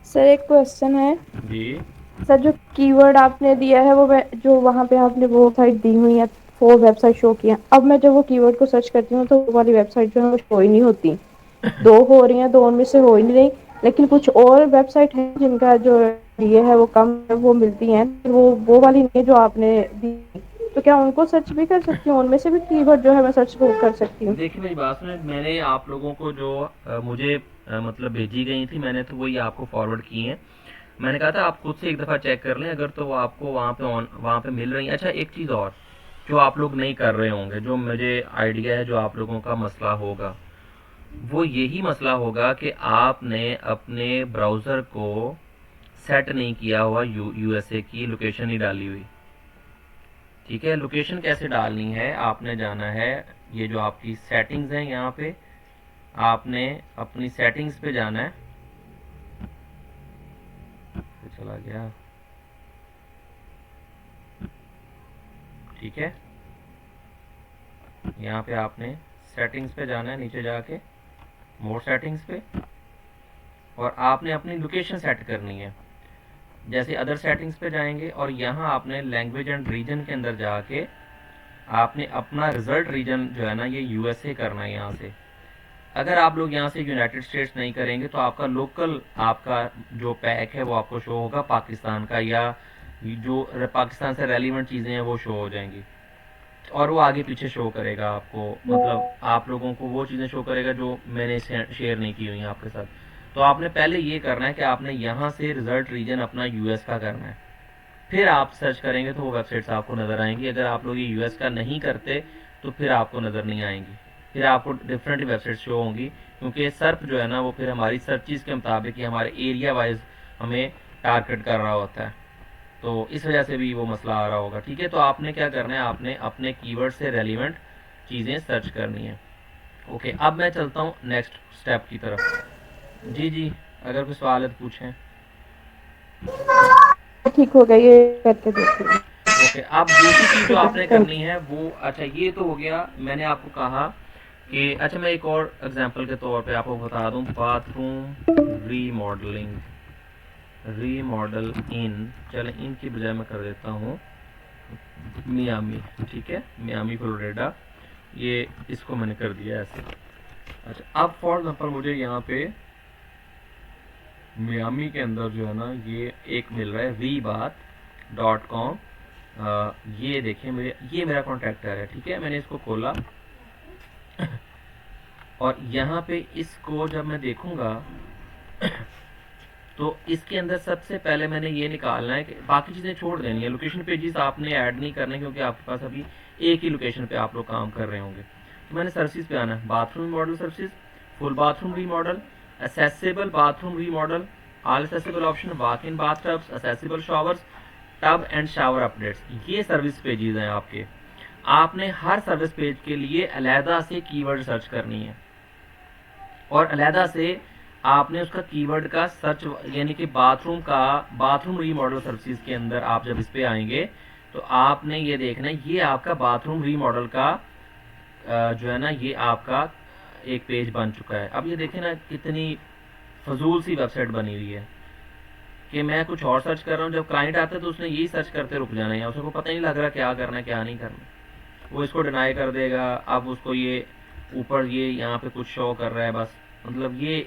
सर एक क्वेश्चन है जी सर, जो कीवर्ड आपने दिया है वो जो वहाँ पे आपने वो साइट दी हुई है, 4 वेबसाइट शो किया, अब मैं जब वो कीवर्ड को सर्च करती हूँ तो वो वाली वेबसाइट जो है वो शो ही नहीं होती। 2 हो रही हैं, 2 उनमें से हो ही नहीं रही, लेकिन कुछ और वेबसाइट है जिनका जो ये है वो कम है, वो मिलती हैं, वो वाली नहीं है जो आपने दी। तो क्या उनको सर्च भी कर सकती हूँ, उनमें से भी कीवर्ड जो है मैं सर्च कर सकती हूँ? देखिए मेरी बात सुने, मैंने आप लोगों को जो मुझे मतलब भेजी गई थी, मैंने तो वही आपको फॉरवर्ड की हैं। मैंने कहा था आप खुद से एक दफ़ा चेक कर लें, अगर तो वो आपको वहाँ पे मिल रही है। अच्छा एक चीज़ और जो आप लोग नहीं कर रहे होंगे, जो मुझे आइडिया है जो आप लोगों का मसला होगा, वो यही मसला होगा कि आपने अपने ब्राउज़र को सेट नहीं किया हुआ, यूएसए की लोकेशन नहीं डाली हुई। ठीक है, लोकेशन कैसे डालनी है, आपने जाना है ये जो आपकी सेटिंग्स हैं, यहाँ पे आपने अपनी सेटिंग्स पे जाना है। चला गया, ठीक है, यहाँ पे आपने सेटिंग्स पे जाना है, नीचे जाके मोर सेटिंग्स पे, और आपने अपनी लोकेशन सेट करनी है। जैसे अदर सेटिंग्स पे जाएंगे और यहाँ आपने लैंग्वेज एंड रीजन के अंदर जाके आपने अपना रिजल्ट रीजन जो है ना ये यूएसए करना है यहाँ से। अगर आप लोग यहाँ से यूनाइटेड स्टेट्स नहीं करेंगे तो आपका लोकल आपका जो पैक है वो आपको शो होगा पाकिस्तान का, या जो पाकिस्तान से रेलिवेंट चीज़ें हैं वो शो हो जाएंगी, और वो आगे पीछे शो करेगा आपको, मतलब आप लोगों को वो चीज़ें शो करेगा जो मैंने शेयर नहीं की हुई हैं आपके साथ। तो आपने पहले ये करना है कि आपने यहाँ से रिजल्ट रीजन अपना यूएस का करना है, फिर आप सर्च करेंगे तो वो वेबसाइट्स आपको नज़र आएंगी। अगर आप लोग ये यूएस का नहीं करते तो फिर आपको नज़र नहीं आएंगी, फिर आपको डिफरेंट वेबसाइट शो होंगी, क्योंकि सर्च जो है ना वो फिर हमारी सर्चिज़ के मुताबिक ही हमारे एरिया वाइज हमें टारगेट कर रहा होता है, तो इस वजह से भी वो मसला आ रहा होगा। ठीक है, तो आपने क्या करना है, आपने अपने कीवर्ड से रेलिवेंट चीज़ें सर्च करनी है। ओके, अब मैं चलता हूँ नेक्स्ट स्टेप की तरफ। जी जी, अगर कोई सवाल है तो पूछें। ठीक हो गया, ये करके देखती हूँ। ओके, अब दूसरी चीज़ जो ठीक है, आपने थैंक करनी है वो, अच्छा ये तो हो गया, मैंने आपको कहा कि, अच्छा मैं एक और एग्जांपल के तौर पे आपको बता दूं, बाथरूम रीमॉडल इन, चलें इनकी बजाय मैं कर देता हूँ मियामी। ठीक है, मियामी फ्लोरिडा, ये इसको मैंने कर दिया ऐसे। अच्छा, अब फॉर एग्जांपल मुझे यहाँ पे मियामी के अंदर जो है ना ये एक मिल रहा है vbath.com। ये देखें, ये मेरा कॉन्ट्रैक्टर है। ठीक है, मैंने इसको खोला और यहाँ पे इसको जब मैं देखूंगा तो इसके अंदर सबसे पहले मैंने ये निकालना है कि बाकी चीज़ें छोड़ देनी है, लोकेशन पेजेस आपने ऐड नहीं करने, क्योंकि आपके पास अभी एक ही लोकेशन पे आप लोग काम कर रहे होंगे। तो मैंने सर्विसेज पे आना है, bathroom model services, full bathroom remodel, accessible bathroom remodel, all accessible option, walk in bathtubs, accessible showers, tub and shower updates, ये सर्विस पेजेस हैं आपके। आपने हर सर्विस पेज के लिए अलहदा से कीवर्ड सर्च करनी है, और अलहदा से आपने उसका कीवर्ड का सर्च, यानी कि बाथरूम रीमॉडल सर्विसेज के अंदर आप जब इस पे आएंगे तो आपने ये देखना है, ये आपका बाथरूम रीमॉडल का जो है ना ये आपका एक पेज बन चुका है। अब ये देखें ना कितनी फजूल सी वेबसाइट बनी हुई है कि मैं कुछ और सर्च कर रहा हूँ, जब क्लाइंट आता है तो उसने यही सर्च करते रुक जाना है, उसको पता नहीं लग रहा क्या करना है क्या नहीं करना, वो इसको डिनाई कर देगा। अब उसको ये ऊपर ये यहाँ पे कुछ शो कर रहा है, बस मतलब ये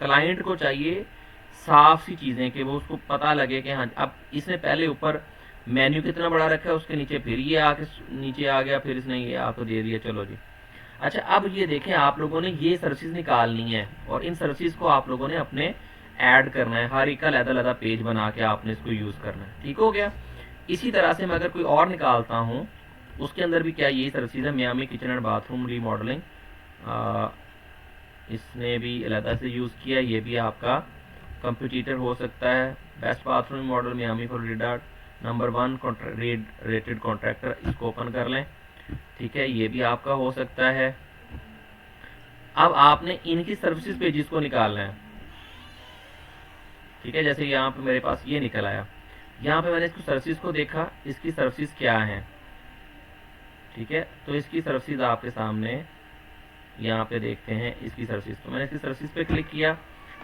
क्लाइंट को चाहिए साफ सी चीज़ें कि वो उसको पता लगे कि हाँ, अब इसने पहले ऊपर मेन्यू कितना बड़ा रखा है, उसके नीचे फिर ये आके नीचे आ गया, फिर इसने ये आपको दे दिया, चलो जी। अच्छा, अब ये देखें, आप लोगों ने ये सर्विसेज निकालनी है और इन सर्विसेज को आप लोगों ने अपने ऐड करना है, हर एक का अलग-अलग पेज बना के आपने इसको यूज़ करना है। ठीक हो गया। इसी तरह से मैं अगर कोई और निकालता हूँ, उसके अंदर भी क्या यही सर्विसेज है, Miami kitchen and bathroom remodelling, इसने भी अलग से यूज़ किया, ये भी आपका कंपटीटर हो सकता है। Best bathroom model Miami Florida, number 1 rated contractor, इसको ओपन कर लें। ठीक है, ये भी आपका हो सकता है। अब आपने इनकी सर्विसेज पेजेस को निकालना है। ठीक है, जैसे यहाँ पे मेरे पास ये निकल आया, यहाँ पे मैंने इसको सर्विसेज को देखा, इसकी सर्विसेज क्या है। ठीक है, तो इसकी सर्विसेज आपके सामने यहाँ पे देखते हैं इसकी सर्विसेज। तो मैंने इसकी सर्विसेज पे क्लिक किया।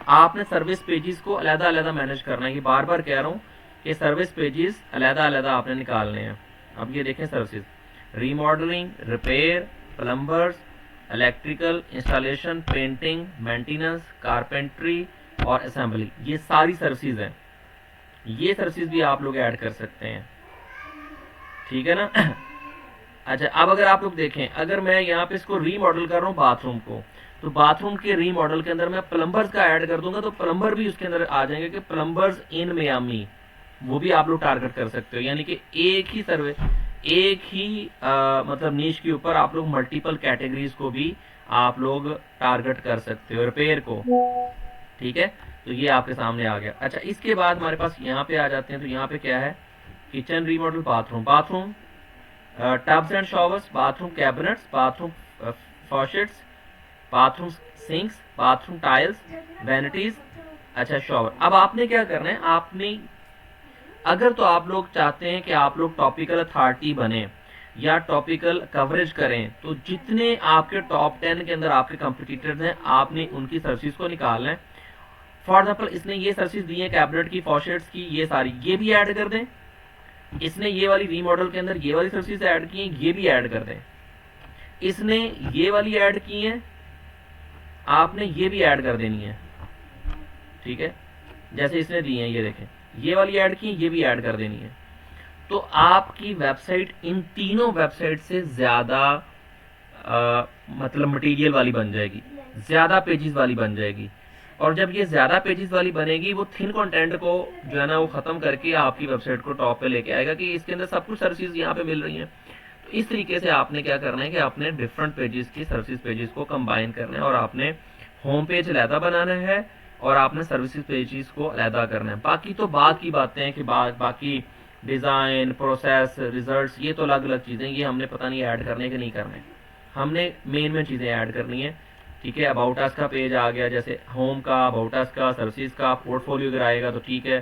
आपने सर्विस पेजेस को अलग अलग मैनेज करना है, ये बार बार कह रहा हूँ कि सर्विस पेजेस अलग अलग आपने निकालने हैं। अब ये देखें services, remodelling, repair, plumbers, electrical installation, painting, maintenance, carpentry और असेंबली, ये सारी सर्विसेज हैं। ये सर्विसेज भी आप लोग ऐड कर सकते हैं। ठीक है ना। अच्छा, अब अगर आप लोग देखें, अगर मैं यहाँ पे इसको रीमॉडल कर रहा हूँ बाथरूम को, तो बाथरूम के रीमॉडल के अंदर मैं प्लम्बर्स का ऐड कर दूंगा तो प्लम्बर भी उसके अंदर आ जाएंगे कि प्लम्बर्स इन मियामी, वो भी आप लोग टारगेट कर सकते हो। यानी कि एक ही सर्वे, एक ही मतलब नीश के ऊपर आप लोग मल्टीपल कैटेगरीज को भी आप लोग टारगेट कर सकते हो, रिपेयर को। ठीक है, तो ये आपके सामने आ गया। अच्छा, इसके बाद हमारे पास यहाँ पे आ जाते हैं, तो यहाँ पे क्या है, kitchen remodel, bathroom tubs and showers, bathroom cabinets, bathroom faucets, bathroom sinks, bathroom tiles, vanities. अच्छा, शॉवर। अब आपने क्या करना है, आपने अगर तो आप लोग चाहते हैं कि आप लोग टॉपिकल अथॉरिटी बने या टॉपिकल कवरेज करें, तो जितने आपके टॉप 10 के अंदर आपके कंपटीटर्स हैं, आपने उनकी सर्विसेज को निकालना है। फॉर एग्जाम्पल, इसने ये सर्विसेज दी है कैबिनेट की, फॉशेट्स की, ये सारी, ये भी ऐड कर दें। इसने ये वाली रीमॉडल के अंदर ये वाली सर्विसेज ऐड की हैं, ये भी ऐड कर दें। इसने ये वाली ऐड की है, आपने ये भी ऐड कर देनी है। ठीक है, जैसे इसने दी है, ये देखें, ये वाली ऐड की, ये भी ऐड कर देनी है। तो आपकी वेबसाइट इन तीनों वेबसाइट से ज्यादा मतलब मटेरियल वाली बन जाएगी, ज्यादा पेजेस वाली बन जाएगी। और जब ये ज्यादा पेजेस वाली बनेगी, वो थिन कंटेंट को जो है ना वो खत्म करके आपकी वेबसाइट को टॉप पे लेके आएगा कि इसके अंदर सब कुछ सर्विसेज यहाँ पे मिल रही हैं। तो इस तरीके से आपने क्या करना है कि आपने डिफरेंट पेजेस की सर्विसेज पेजेस को कंबाइन करना है, और आपने होम पेज अलहदा बनाना है और आपने सर्विसेज पेजेस को अलहदा करना है। बाकी तो बाद की बातें हैं कि बाकी डिजाइन, प्रोसेस, रिजल्ट्स, ये तो अलग अलग चीजें, ये हमने पता नहीं ऐड करने के नहीं करने, हमने मेन चीजें ऐड करनी है। ठीक है, अबाउट अस का पेज आ गया, जैसे होम का, अबाउट अस का, सर्विसेज का, पोर्टफोलियो अगर आएगा तो ठीक है।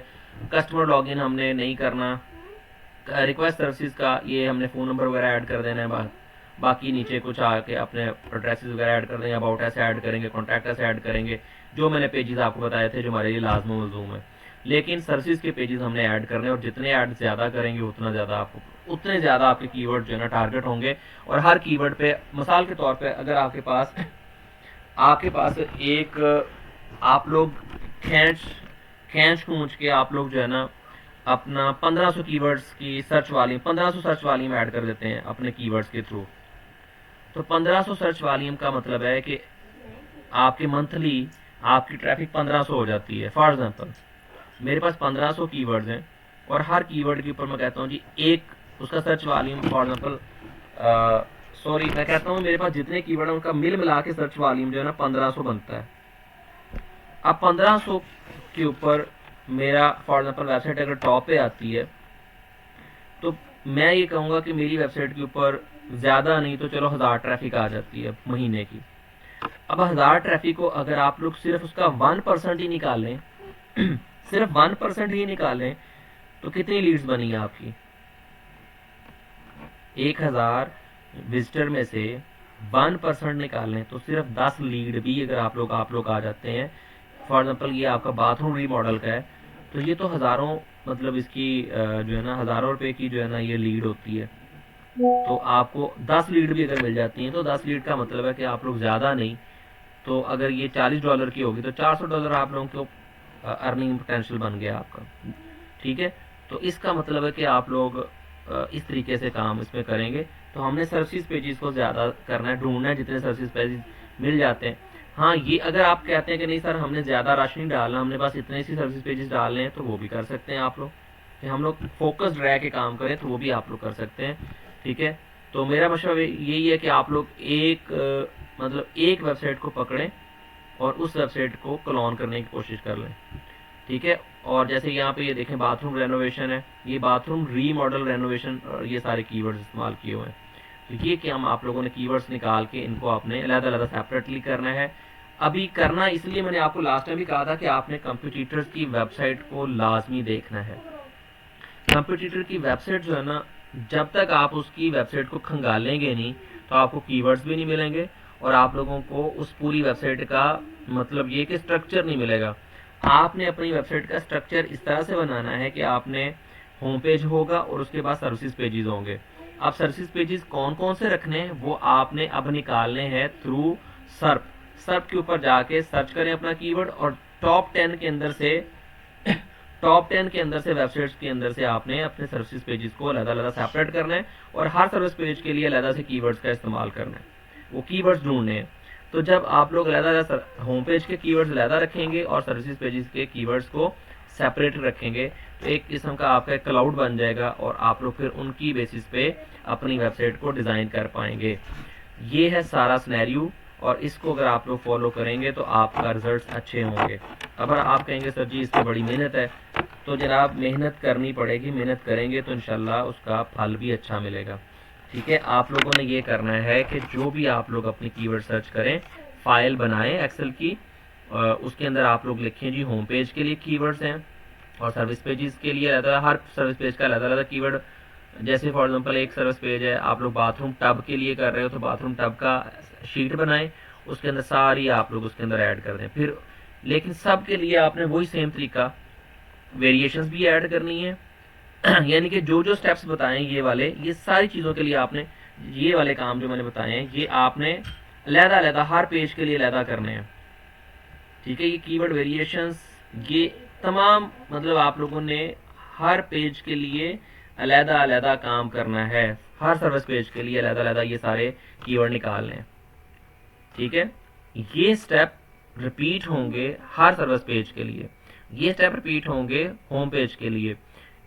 कस्टमर लॉगिन हमने नहीं करना, रिक्वेस्ट सर्विसेज का ये हमने फ़ोन नंबर वगैरह ऐड कर देना है। बाकी नीचे कुछ आके अपने एड्रेसेस वगैरह ऐड कर देंगे, अबाउट अस ऐड करेंगे, कॉन्टैक्ट अस ऐड करेंगे, जो मैंने पेजेस आपको बताए थे जो हमारे लिए लाजमी मलजूम है। लेकिन सर्विसेज के पेजेस हमने ऐड करने, और जितने ऐड ज़्यादा करेंगे उतने ज़्यादा आपके कीवर्ड जो है ना टारगेट होंगे। और हर कीवर्ड पे, मिसाल के तौर पे, अगर आपके पास एक आप लोग खींच खूंच के आप लोग जो है ना अपना 1500 कीवर्ड्स की सर्च वाली 1500 सर्च वॉल्यूम ऐड कर देते हैं अपने कीवर्ड्स के थ्रू, तो 1500 सर्च वॉल्यूम का मतलब है कि आपके मंथली आपकी ट्रैफिक 1500 हो जाती है। फॉर एग्जांपल, मेरे पास 1500 कीवर्ड्स हैं और हर कीवर्ड के ऊपर मैं कहता हूँ जी एक उसका search volume, for example sorry मैं कहता हूँ मेरे पास जितने कीवर्ड है उनका मिला के सर्च वॉल्यूम जो है ना 1500 बनता है। अब 1500 के ऊपर मेरा फॉर एग्जांपल वेबसाइट अगर टॉप पे आती है, तो मैं ये कहूँगा कि मेरी वेबसाइट के ऊपर ज़्यादा नहीं तो चलो 1000 ट्रैफिक आ जाती है महीने की। अब 1000 ट्रैफिक को अगर आप लोग सिर्फ उसका 1% ही निकालें सिर्फ 1% ही निकालें, तो कितनी लीड्स बनी है आपकी? 1000 विजिटर में से 1% निकालें तो सिर्फ 10 लीड भी अगर आप लोग आ जाते हैं। फॉर एग्जांपल, ये आपका बाथरूम रीमॉडल का है, तो ये तो हज़ारों मतलब इसकी जो है ना हज़ारों रुपए की जो है ना ये लीड होती है। तो आपको 10 लीड भी अगर मिल जाती हैं, तो 10 लीड का मतलब है कि आप लोग ज़्यादा नहीं, तो अगर ये $40 की होगी तो $400 आप लोगों को अर्निंग पोटेंशियल बन गया आपका। ठीक है, तो इसका मतलब है कि आप लोग इस तरीके से काम इसमें करेंगे। तो हमने सर्विसेज पेजेस को ज़्यादा करना है, ढूंढना है जितने सर्विसेज पेजेस मिल जाते हैं। हाँ, ये अगर आप कहते हैं कि नहीं सर हमने ज़्यादा रश नहीं डालना, हमने बस इतने सी सर्विस पेजेस डालने हैं, तो वो भी कर सकते हैं आप लोग। कि हम लोग फोकस्ड रह के काम करें तो वो भी आप लोग कर सकते हैं। ठीक है, तो मेरा मशवरा यही है कि आप लोग एक वेबसाइट को पकड़ें और उस वेबसाइट को क्लोन करने की कोशिश कर लें। ठीक है, और जैसे यहाँ पे ये देखें बाथरूम रेनोवेशन है, ये बाथरूम रीमॉडल रेनोवेशन और ये सारे कीवर्ड्स इस्तेमाल किए हुए हैं। तो ये कि हम आप लोगों ने कीवर्ड्स निकाल के इनको आपने अलग-अलग सेपरेटली करना है। अभी करना इसलिए मैंने आपको लास्ट टाइम भी कहा था कि आपने कंप्यूटर्स की वेबसाइट को लाजमी देखना है। कंप्यूटर की वेबसाइट जो है ना, जब तक आप उसकी वेबसाइट को खंगालेंगे नहीं तो आपको कीवर्ड्स भी नहीं मिलेंगे और आप लोगों को उस पूरी वेबसाइट का मतलब ये कि स्ट्रक्चर नहीं मिलेगा। आपने अपनी वेबसाइट का स्ट्रक्चर इस तरह से बनाना है कि आपने होम पेज होगा और उसके बाद सर्विसेज पेजेस होंगे। अब सर्विसेज पेजेस कौन कौन से रखने हैं वो आपने अब निकालने हैं थ्रू सर्प। सर्प के ऊपर जाके सर्च करें अपना कीवर्ड और टॉप 10 के अंदर से वेबसाइट्स के अंदर से आपने अपने सर्विसेज पेजेस को अलग-अलग सेपरेट करना है और हर सर्विस पेज के लिए अलग से कीवर्ड्स का इस्तेमाल करना है, वो कीवर्ड्स ढूंढने हैं। तो जब आप लोग अलग-अलग होम पेज के कीवर्ड्स अलग रखेंगे और सर्विसेज पेजेस के कीवर्ड्स को सेपरेट रखेंगे तो एक किस्म का आपका क्लाउड बन जाएगा और आप लोग फिर उनकी बेसिस पे अपनी वेबसाइट को डिज़ाइन कर पाएंगे। ये है सारा सिनेरियो और इसको अगर आप लोग फॉलो करेंगे तो आपका रिजल्ट्स अच्छे होंगे। अगर आप कहेंगे सर जी इस पर बड़ी मेहनत है, तो जनाब मेहनत करनी पड़ेगी, मेहनत करेंगे तो इंशाल्लाह उसका फल भी अच्छा मिलेगा। ठीक है, आप लोगों ने ये करना है कि जो भी आप लोग अपनी कीवर्ड सर्च करें, फाइल बनाएं एक्सेल की, उसके अंदर आप लोग लिखें जी होम पेज के लिए कीवर्ड्स हैं और सर्विस पेजेस के लिए अलग, हर सर्विस पेज का अलग अलग कीवर्ड। जैसे फॉर एग्जांपल एक सर्विस पेज है, आप लोग बाथरूम टब के लिए कर रहे हो तो बाथरूम टब का शीट बनाएं, उसके अंदर सारी आप लोग उसके अंदर ऐड कर दें। फिर लेकिन सब के लिए आपने वही सेम तरीका वेरिएशंस भी ऐड करनी है यानी कि जो जो स्टेप्स बताएं ये वाले, ये सारी चीज़ों के लिए आपने ये वाले काम जो मैंने बताए हैं ये आपने अलग-अलग हर पेज के लिए अलग करने हैं। ठीक है, ये कीवर्ड वेरिएशंस ये तमाम मतलब आप लोगों ने हर पेज के लिए अलग-अलग काम करना है, हर सर्विस पेज के लिए अलग-अलग ये सारे कीवर्ड निकालने हैं। ठीक है, ये स्टेप रिपीट होंगे हर सर्विस पेज के लिए, ये स्टेप रिपीट होंगे होम पेज के लिए।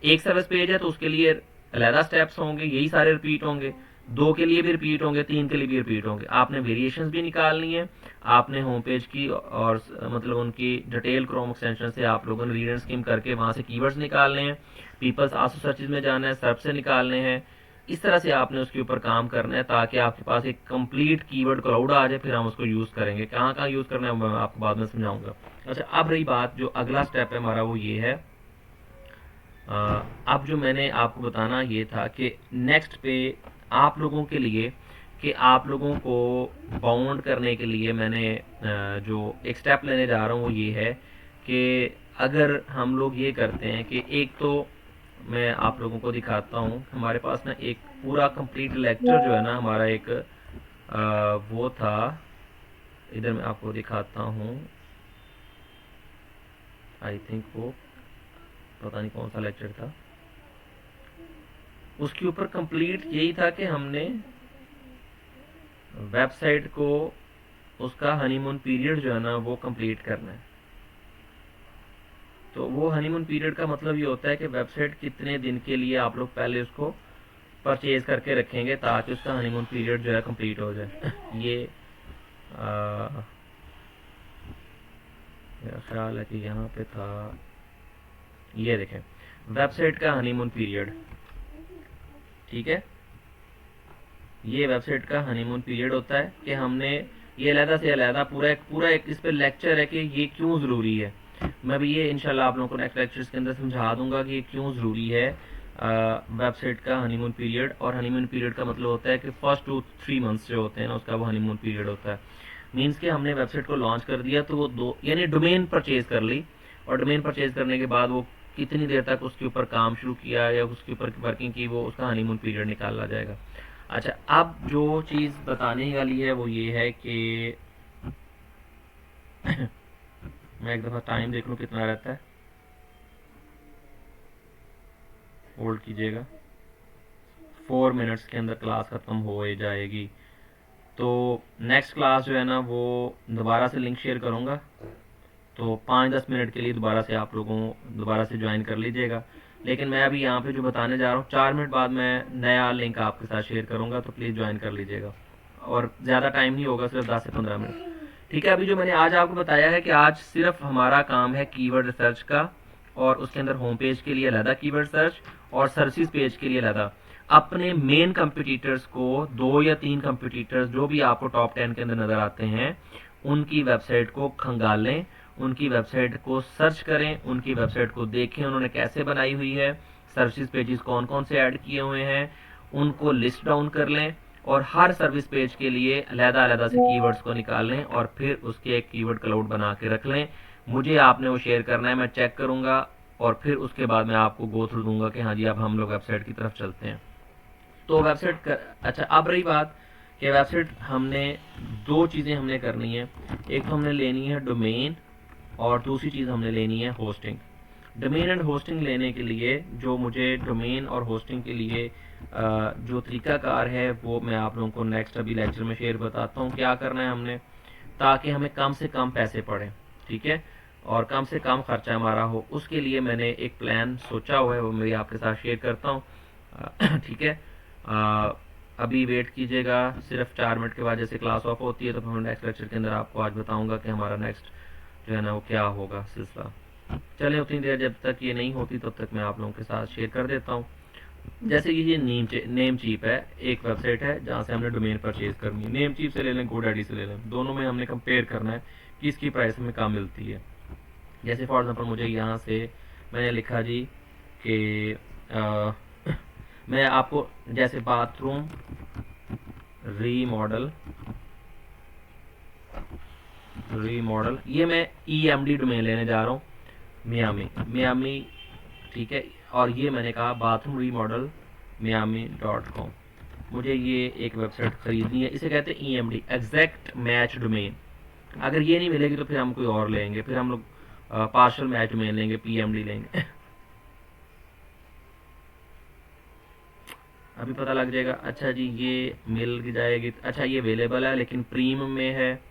एक सर्विस पेज है तो उसके लिए अलग स्टेप्स होंगे, यही सारे रिपीट होंगे, 2 के लिए भी रिपीट होंगे, 3 के लिए भी रिपीट होंगे। आपने वेरिएशंस भी निकालनी है, आपने होम पेज की और मतलब उनकी डिटेल क्रोम एक्सटेंशन से आप लोगों ने रीड एंड स्किम करके वहां से कीवर्ड्स निकालने हैं, पीपल्स आल्सो सर्चेज में जाना है, सर्च से निकालने हैं। इस तरह से आपने उसके ऊपर काम करना है ताकि आपके पास एक कंप्लीट कीवर्ड क्लाउड आ जाए, फिर हम उसको यूज करेंगे। कहाँ कहाँ यूज करना है मैं आपको बाद में समझाऊंगा। अच्छा, अब रही बात, जो अगला स्टेप है हमारा वो ये है, अब जो मैंने आपको बताना ये था कि नेक्स्ट पे आप लोगों के लिए कि आप लोगों को बाउंड करने के लिए मैंने जो एक स्टेप लेने जा रहा हूँ वो ये है कि अगर हम लोग ये करते हैं कि एक तो मैं आप लोगों को दिखाता हूँ, हमारे पास ना एक पूरा कंप्लीट लेक्चर जो है ना हमारा एक वो था, इधर मैं आपको दिखाता हूँ, आई थिंक वो पता नहीं कौन सा लेक्चर था, उसके ऊपर कंप्लीट यही था कि हमने वेबसाइट को उसका हनीमून पीरियड जो है ना वो कंप्लीट करना है। तो वो हनीमून पीरियड का मतलब ये होता है कि वेबसाइट कितने दिन के लिए आप लोग पहले उसको परचेज करके रखेंगे ताकि उसका हनीमून पीरियड जो है कंप्लीट हो जाए। ये मेरा ख्याल है कि यहाँ पे था, ये देखें वेबसाइट का हनीमून पीरियड। ठीक है, ये वेबसाइट का हनीमून पीरियड होता है कि हमने ये अलग से अलग पूरा एक इस पे लेक्चर है कि ये क्यों ज़रूरी है। मैं भी ये इंशाल्लाह आप लोगों को नेक्स्ट लेक्चर्स के अंदर समझा दूंगा कि ये क्यों ज़रूरी है वेबसाइट का हनीमून पीरियड। और हनीमून पीरियड का मतलब होता है कि फर्स्ट 2-3 मंथ्स जो होते हैं ना उसका वो हनीमून पीरियड होता है। मीन्स कि हमने वेबसाइट को लॉन्च कर दिया तो वो यानी डोमेन परचेज कर ली, और डोमेन परचेज करने के बाद वो कितनी देर तक उसके ऊपर काम शुरू किया या उसके ऊपर वर्किंग की, वो उसका हनीमून पीरियड निकाला जाएगा। अच्छा, अब जो चीज़ बताने वाली है वो ये है कि मैं एक दफ़ा टाइम देख लूँ कितना रहता है, होल्ड कीजिएगा, 4 मिनट्स के अंदर क्लास ख़त्म हो जाएगी। तो नेक्स्ट क्लास जो है ना वो दोबारा से लिंक शेयर करूँगा, तो 5-10 मिनट के लिए दोबारा से आप लोगों दोबारा से ज्वाइन कर लीजिएगा। लेकिन मैं अभी यहाँ पे जो बताने जा रहा हूँ 4 मिनट बाद मैं नया लिंक आपके साथ शेयर करूँगा, तो प्लीज़ ज्वाइन कर लीजिएगा। और ज़्यादा टाइम नहीं होगा, सिर्फ 10 से 15 मिनट। ठीक है, अभी जो मैंने आज आपको बताया है कि आज सिर्फ हमारा काम है कीवर्ड रिसर्च का, और उसके अंदर होम पेज के लिए अलग कीवर्ड सर्च और सर्विसेज पेज के लिए अलग। अपने मेन कंपटीटर्स को, 2 या 3 कंपटीटर्स जो भी आपको टॉप 10 के अंदर नज़र आते हैं, उनकी वेबसाइट को खंगालें, उनकी वेबसाइट को सर्च करें, उनकी वेबसाइट को देखें उन्होंने कैसे बनाई हुई है, सर्विस पेजेस कौन कौन से ऐड किए हुए हैं, उनको लिस्ट डाउन कर लें और हर सर्विस पेज के लिए अलग-अलग से कीवर्ड्स को निकाल लें और फिर उसके एक कीवर्ड क्लाउड बना के रख लें। मुझे आपने वो शेयर करना है, मैं चेक करूंगा और फिर उसके बाद मैं आपको गो थ्रू दूंगा कि हाँ जी अब हम लोग वेबसाइट की तरफ चलते हैं। तो वेबसाइट कर, अच्छा अब रही बात कि वेबसाइट हमने 2 चीज़ें हमने करनी है। एक तो हमने लेनी है डोमेन और दूसरी चीज़ हमने लेनी है होस्टिंग। डोमेन एंड होस्टिंग लेने के लिए जो मुझे डोमेन और होस्टिंग के लिए जो तरीकाकार है वो मैं आप लोगों को नेक्स्ट अभी लेक्चर में शेयर बताता हूँ क्या करना है हमने, ताकि हमें कम से कम पैसे पड़े, ठीक है, और कम से कम खर्चा हमारा हो। उसके लिए मैंने एक प्लान सोचा हुआ है, वो मैं आपके साथ शेयर करता हूँ। ठीक है, अभी वेट कीजिएगा, सिर्फ 4 मिनट के बाद जैसे क्लास ऑफ होती है तो हम नेक्स्ट लेक्चर के अंदर आपको आज बताऊंगा कि हमारा नेक्स्ट जो है ना वो क्या होगा सिलसिला। चले उतनी देर जब तक ये नहीं होती तब तक मैं आप लोगों के साथ शेयर कर देता हूँ। जैसे कि ये नेम चीप है, एक वेबसाइट है जहाँ से हमने डोमेन परचेज करनी है। नेम चीप से ले लें, GoDaddy से ले लें, दोनों में हमने कंपेयर करना है कि इसकी प्राइस हमें कम मिलती है। जैसे फॉर एग्जांपल मुझे यहाँ से मैंने लिखा जी कि मैं आपको जैसे बाथरूम रीमॉडल, ये मैं EMD डोमेन लेने जा रहा हूँ, मियामी, ठीक है, और ये मैंने कहा बाथरूम रीमॉडल miami.com। मुझे ये एक वेबसाइट खरीदनी है, इसे कहते हैं EMD, एग्जैक्ट मैच डोमेन। अगर ये नहीं मिलेगी तो फिर हम कोई और लेंगे, फिर हम लोग पार्शल मैच डोमेन लेंगे, PMD लेंगे। अभी पता लग जाएगा। अच्छा जी ये मिल जाएगी, अच्छा ये अवेलेबल है लेकिन प्रीमियम में है,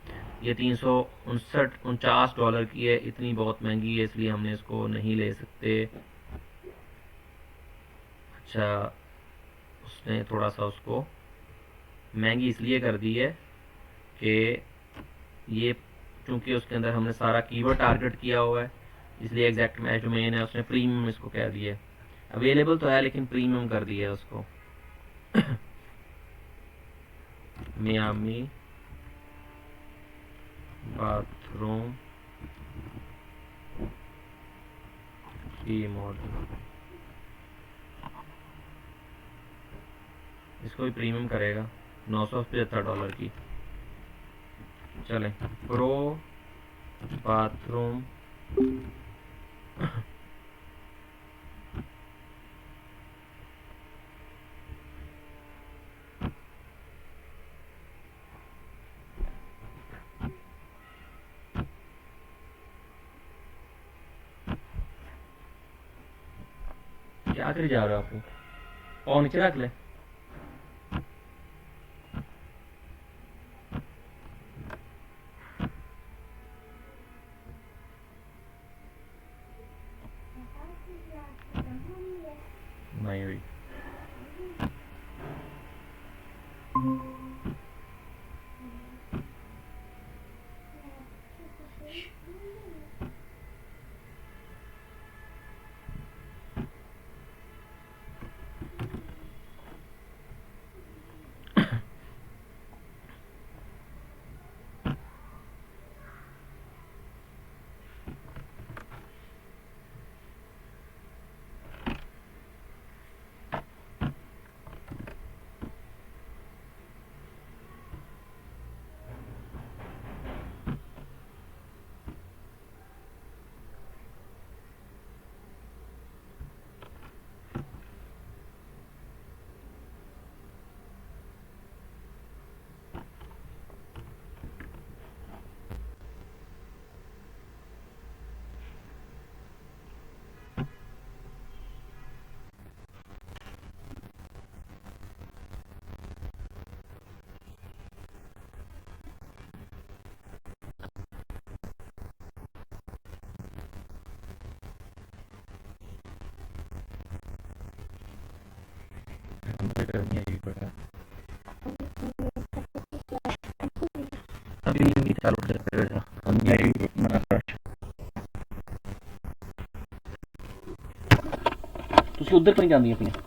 ये $359 की है, इतनी बहुत महंगी है इसलिए हमने इसको नहीं ले सकते। अच्छा उसने थोड़ा सा उसको महंगी इसलिए कर दी है कि ये क्योंकि उसके अंदर हमने सारा कीवर्ड टारगेट किया हुआ है, इसलिए एग्जैक्ट मैच डोमेन है, उसने प्रीमियम इसको कह दिया है। अवेलेबल तो है लेकिन प्रीमियम कर दिया है उसको। मियामी बाथरूम रीमॉडल, इसको भी प्रीमियम करेगा, $975 की। चलें, प्रो बाथरूम क्या करे जा रहे हो आप? पाँव नीचे रख ले। नहीं हुई। करनी है ये पड़ा अभी भी चालू कर हम यही ਤੁਸੀਂ ਉਧਰ ਤੋਂ ਨਹੀਂ ਜਾਂਦੀਆਂ ਪਈਆਂ।